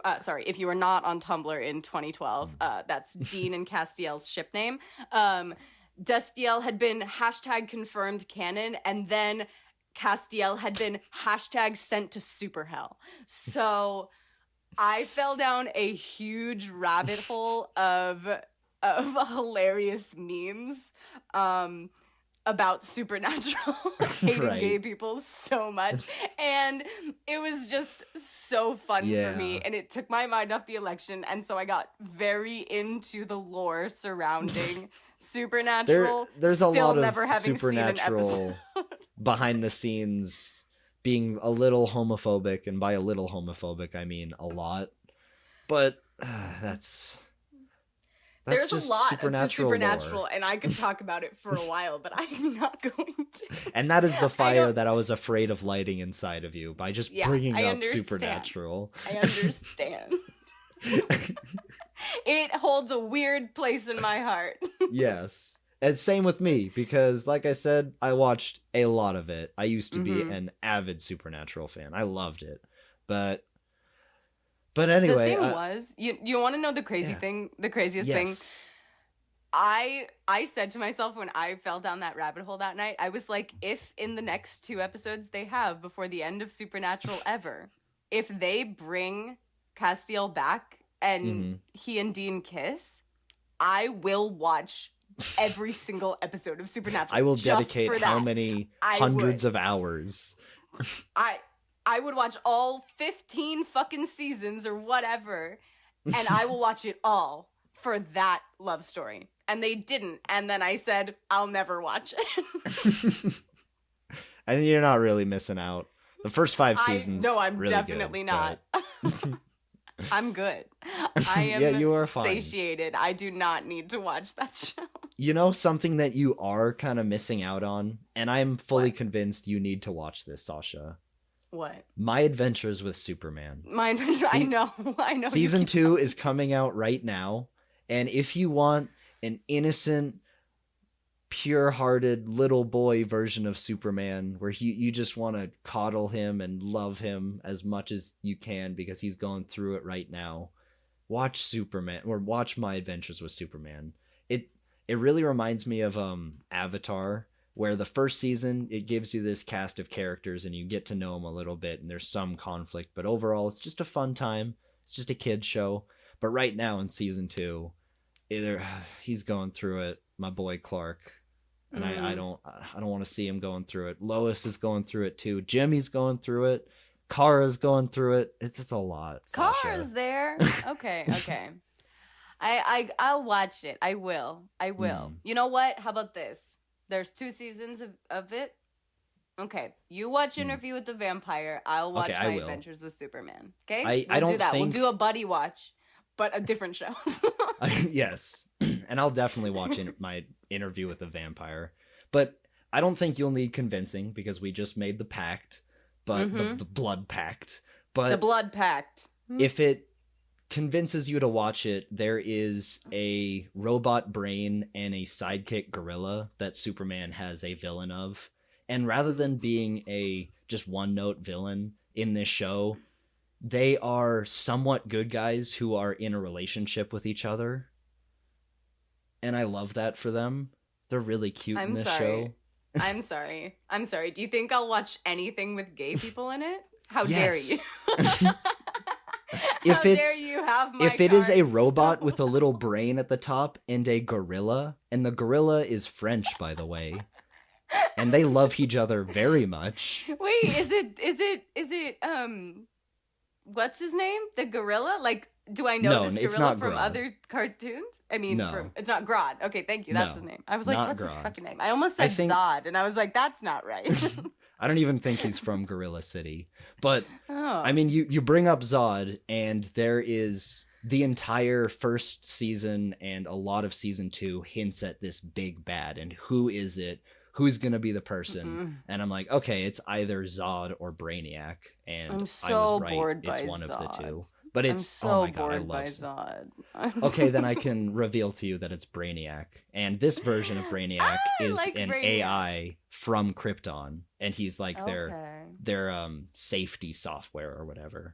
Speaker 2: were not on Tumblr in 2012, that's Dean and Castiel's ship name. Destiel had been #confirmed canon, and then Castiel had been #sent to super hell. So I fell down a huge rabbit hole of hilarious memes. About Supernatural, hating gay people so much. And it was just so fun for me. And it took my mind off the election. And so I got very into the lore surrounding Supernatural.
Speaker 1: There's
Speaker 2: still
Speaker 1: a lot
Speaker 2: never
Speaker 1: of
Speaker 2: having
Speaker 1: Supernatural
Speaker 2: seen an episode.
Speaker 1: behind the scenes being a little homophobic. And by a little homophobic, I mean a lot. But that's
Speaker 2: There's
Speaker 1: just
Speaker 2: a lot
Speaker 1: Supernatural
Speaker 2: to Supernatural,
Speaker 1: lore.
Speaker 2: and I could talk about it for a while, but I'm not going to.
Speaker 1: And that is the fire that I was afraid of lighting inside of you by just bringing
Speaker 2: I
Speaker 1: up
Speaker 2: understand.
Speaker 1: Supernatural.
Speaker 2: I understand. It holds a weird place in my heart.
Speaker 1: Yes. And same with me, because like I said, I watched a lot of it. I used to be an avid Supernatural fan. I loved it. But anyway,
Speaker 2: the thing was, you want to know the craziest thing? I said to myself when I fell down that rabbit hole that night, I was like, if in the next 2 episodes they have before the end of Supernatural ever, if they bring Castiel back and he and Dean kiss, I will watch every single episode of Supernatural.
Speaker 1: I will
Speaker 2: just
Speaker 1: dedicate
Speaker 2: for
Speaker 1: how
Speaker 2: that.
Speaker 1: many
Speaker 2: I
Speaker 1: hundreds
Speaker 2: would.
Speaker 1: of hours.
Speaker 2: I would watch all 15 fucking seasons or whatever, and I will watch it all for that love story. And they didn't. And then I said, I'll never watch it.
Speaker 1: And you're not really missing out. The first 5 seasons.
Speaker 2: No, I'm
Speaker 1: really
Speaker 2: definitely
Speaker 1: good,
Speaker 2: not. I'm good. I am
Speaker 1: Yeah, you are fine.
Speaker 2: satiated. I do not need to watch that show.
Speaker 1: You know something that you are kind of missing out on, and I'm fully
Speaker 2: What?
Speaker 1: convinced you need to watch this, Sasha.
Speaker 2: What?
Speaker 1: My Adventures with Superman.
Speaker 2: My adventure. I
Speaker 1: See,
Speaker 2: know. I know. You
Speaker 1: season
Speaker 2: keep
Speaker 1: 2
Speaker 2: telling
Speaker 1: is
Speaker 2: me.
Speaker 1: coming out right now, and if you want an innocent, pure-hearted little boy version of Superman where you just want to coddle him and love him as much as you can because he's going through it right now, watch Superman or watch My Adventures with Superman. It it really reminds me of Avatar, where the first season it gives you this cast of characters and you get to know them a little bit and there's some conflict, but overall it's just a fun time. It's just a kid show. But right now in season 2, either he's going through it, my boy Clark, and
Speaker 2: Mm.
Speaker 1: I don't want to see him going through it. Lois is going through it too. Jimmy's going through it. Kara's going through it. It's a lot, Sasha.
Speaker 2: Cars there. Okay. Okay. I'll watch it. I will. I will.
Speaker 1: Hmm.
Speaker 2: You know what? How about this? There's 2 seasons of it. Okay. You watch
Speaker 1: Hmm.
Speaker 2: Interview with the Vampire. I'll
Speaker 1: Okay,
Speaker 2: watch
Speaker 1: I
Speaker 2: My
Speaker 1: will.
Speaker 2: Adventures with Superman. Okay?
Speaker 1: I
Speaker 2: We'll do
Speaker 1: don't
Speaker 2: that. We'll
Speaker 1: think
Speaker 2: do a buddy watch, but a different show.
Speaker 1: yes, and I'll definitely watch my Interview with the Vampire, but I don't think you'll need convincing because we just made the pact, but
Speaker 2: Mm-hmm.
Speaker 1: the blood pact.
Speaker 2: The
Speaker 1: But
Speaker 2: Blood Pact.
Speaker 1: if it convinces you to watch it, there is a robot brain and a sidekick gorilla that Superman has a villain of. And rather than being a just one note villain in this show, they are somewhat good guys who are in a relationship with each other. And I love that for them. They're really cute in
Speaker 2: I'm
Speaker 1: this show.
Speaker 2: sorry. I'm sorry. I'm sorry. Do you think I'll watch anything with gay people in it? How dare you?
Speaker 1: Yes.
Speaker 2: How
Speaker 1: if
Speaker 2: dare
Speaker 1: it's
Speaker 2: you have my
Speaker 1: if it is a
Speaker 2: cards?
Speaker 1: robot with a little brain at the top and a gorilla, and the gorilla is French, by the way, and they love each other very much.
Speaker 2: Wait, is it what's his name? The gorilla? Like, do I know
Speaker 1: No,
Speaker 2: this
Speaker 1: it's
Speaker 2: gorilla
Speaker 1: not
Speaker 2: from
Speaker 1: Grodd.
Speaker 2: other cartoons? I mean,
Speaker 1: No,
Speaker 2: it's not Grodd. Okay, thank you. That's his
Speaker 1: no,
Speaker 2: name. I was like,
Speaker 1: not
Speaker 2: what's his
Speaker 1: Grodd.
Speaker 2: fucking name? I almost
Speaker 1: I
Speaker 2: said
Speaker 1: think
Speaker 2: Zod, and I was like, that's not right.
Speaker 1: I don't even think he's from Gorilla City. But
Speaker 2: Oh.
Speaker 1: I mean, you bring up Zod, and there is the entire first season and a lot of season 2 hints at this big bad and who is it? Who's gonna be the person?
Speaker 2: Mm-mm.
Speaker 1: And I'm like, okay, it's either Zod or Brainiac, and
Speaker 2: I'm
Speaker 1: I
Speaker 2: so
Speaker 1: was right.
Speaker 2: bored
Speaker 1: It's
Speaker 2: by
Speaker 1: one of the
Speaker 2: Zod.
Speaker 1: two. But
Speaker 2: I'm
Speaker 1: it's oh
Speaker 2: so
Speaker 1: my god, I
Speaker 2: bored
Speaker 1: love
Speaker 2: by
Speaker 1: Zod.
Speaker 2: Zod.
Speaker 1: Okay, then I can reveal to you that it's Brainiac. And this version of Brainiac
Speaker 2: I
Speaker 1: is
Speaker 2: like
Speaker 1: an
Speaker 2: Brainiac.
Speaker 1: AI from Krypton, and he's like
Speaker 2: Okay.
Speaker 1: their safety software or whatever.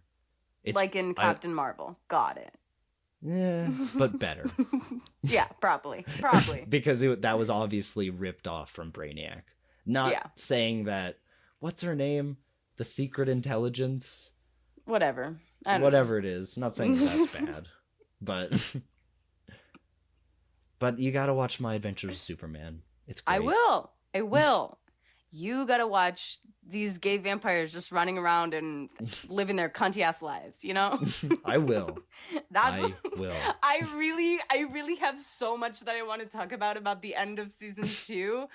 Speaker 1: It's
Speaker 2: Like in
Speaker 1: I
Speaker 2: Captain Marvel. Got it.
Speaker 1: yeah, but better
Speaker 2: Yeah, probably. Probably.
Speaker 1: because that was obviously ripped off from Brainiac. Not
Speaker 2: Yeah.
Speaker 1: saying that what's her name? The Secret Intelligence?
Speaker 2: Whatever. I don't
Speaker 1: Whatever it is. Not saying that's bad. But but you got to watch My Adventures with Superman. It's great.
Speaker 2: I will. I will. You gotta watch these gay vampires just running around and living their cunty ass lives, you know?
Speaker 1: I will.
Speaker 2: That's
Speaker 1: I will.
Speaker 2: I really have so much that I want to talk about the end of season 2,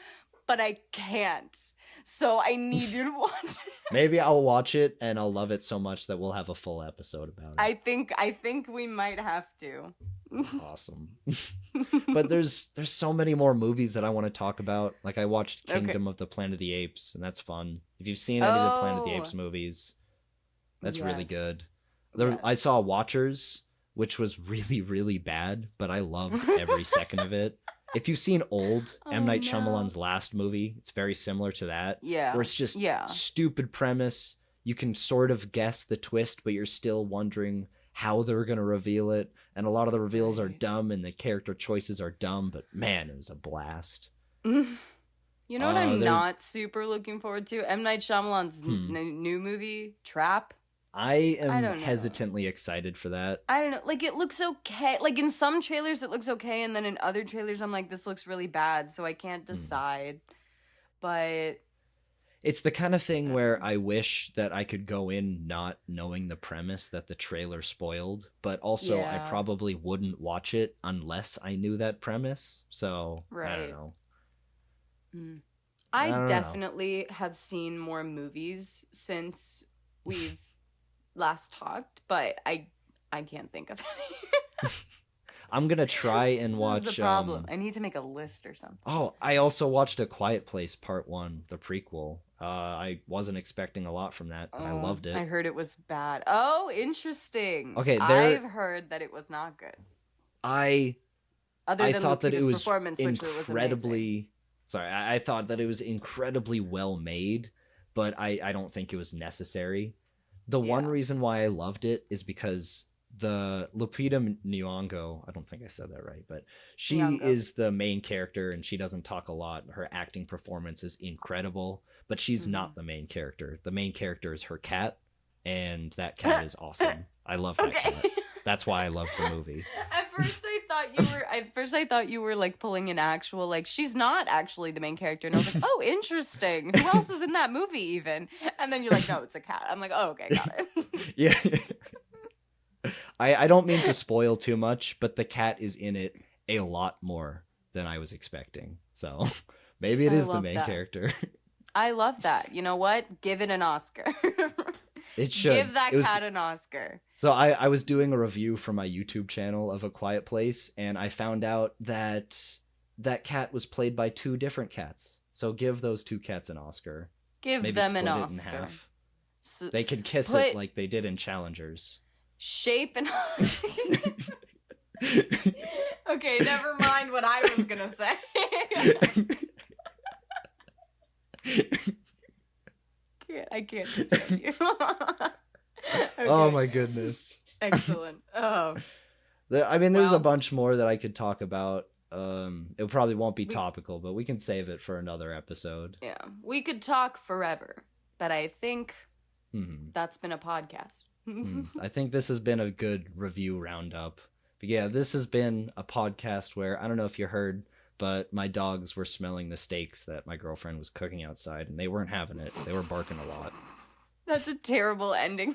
Speaker 2: but I can't. So I need you to watch it.
Speaker 1: Maybe I'll watch it and I'll love it so much that we'll have a full episode about it.
Speaker 2: I think we might have to.
Speaker 1: Awesome. But there's so many more movies that I want to talk about. Like I watched Kingdom of the Planet of the Apes, and that's fun. If you've seen any of the Planet of the
Speaker 2: Oh.
Speaker 1: Apes movies, that's really
Speaker 2: Yes.
Speaker 1: good.
Speaker 2: Yes.
Speaker 1: I saw Watchers, which was really, really bad, but I loved every second of it. If you've seen Old, M.
Speaker 2: Oh,
Speaker 1: Night
Speaker 2: no.
Speaker 1: Shyamalan's last movie, it's very similar to that.
Speaker 2: Yeah.
Speaker 1: Where it's just
Speaker 2: Yeah.
Speaker 1: stupid premise. You can sort of guess the twist, but you're still wondering how they're going to reveal it. And a lot of the reveals are
Speaker 2: Right.
Speaker 1: dumb and the character choices are dumb, but man, it was a blast.
Speaker 2: You know what I'm
Speaker 1: there's-
Speaker 2: not super looking forward to? M. Night Shyamalan's new movie, Trap.
Speaker 1: I am
Speaker 2: don't know.
Speaker 1: hesitantly excited for that.
Speaker 2: I don't know. Like, it looks okay. Like, in some trailers, it looks okay. And then in other trailers, I'm like, this looks really bad. So I can't decide. But
Speaker 1: It's the kind of thing where I wish that I could go in not knowing the premise that the trailer spoiled, but also I
Speaker 2: Yeah.
Speaker 1: probably wouldn't watch it unless I knew that premise. So, I
Speaker 2: Right.
Speaker 1: don't know.
Speaker 2: I
Speaker 1: don't know.
Speaker 2: definitely have seen more movies since we've last talked, but I can't think of any.
Speaker 1: I'm gonna try and
Speaker 2: This is the
Speaker 1: watch.
Speaker 2: problem. I need to make a list or something.
Speaker 1: Oh, I also watched A Quiet Place Part One, the prequel. I wasn't expecting a lot from that, but I
Speaker 2: Oh,
Speaker 1: loved it.
Speaker 2: I heard it was bad. Oh, interesting.
Speaker 1: Okay,
Speaker 2: I've heard that it was not good.
Speaker 1: I
Speaker 2: Other than
Speaker 1: thought that it
Speaker 2: Lupita's
Speaker 1: was
Speaker 2: performance, which was amazing.
Speaker 1: incredibly. Sorry, I thought that it was incredibly well made, but I don't think it was necessary. The one
Speaker 2: Yeah.
Speaker 1: reason why I loved it is because the Lupita Nyong'o, I don't think I said that right, but she
Speaker 2: Nyong'o.
Speaker 1: is the main character and she doesn't talk a lot. Her acting performance is incredible, but she's not the main character. The main character is her cat, and that cat is awesome. I love that cat. That's why I loved the movie.
Speaker 2: At first I thought you were like pulling an actual, like, she's not actually the main character, and I was like, oh, interesting. Who else is in that movie even? And then you're like, no, it's a cat. I'm like, oh, okay, got it.
Speaker 1: Yeah. I don't mean to spoil too much, but the cat is in it a lot more than I was expecting. So maybe it
Speaker 2: I
Speaker 1: is the
Speaker 2: love
Speaker 1: main
Speaker 2: that.
Speaker 1: character.
Speaker 2: I love that. You know what? Give it an Oscar.
Speaker 1: It should.
Speaker 2: Give that
Speaker 1: It was-
Speaker 2: cat an Oscar.
Speaker 1: So I was doing a review for my YouTube channel of A Quiet Place, and I found out that that cat was played by 2 different cats. So give those 2 cats an Oscar.
Speaker 2: Give
Speaker 1: Maybe
Speaker 2: them
Speaker 1: split
Speaker 2: an
Speaker 1: it in
Speaker 2: Oscar.
Speaker 1: half.
Speaker 2: So,
Speaker 1: They could kiss
Speaker 2: put-
Speaker 1: it like they did in Challengers.
Speaker 2: shape and okay, never mind what I was gonna say. I can't stand you. Okay.
Speaker 1: Oh my goodness.
Speaker 2: Excellent. Oh,
Speaker 1: I mean, there's a
Speaker 2: Wow.
Speaker 1: bunch more that I could talk about. It probably won't be topical, but we can save it for another episode.
Speaker 2: yeah. We could talk forever, but I think
Speaker 1: Mhm.
Speaker 2: that's been a podcast.
Speaker 1: I think this has been a good review roundup. But yeah, this has been a podcast where, I don't know if you heard, but my dogs were smelling the steaks that my girlfriend was cooking outside, and they weren't having it. They were barking a lot.
Speaker 2: That's a terrible ending.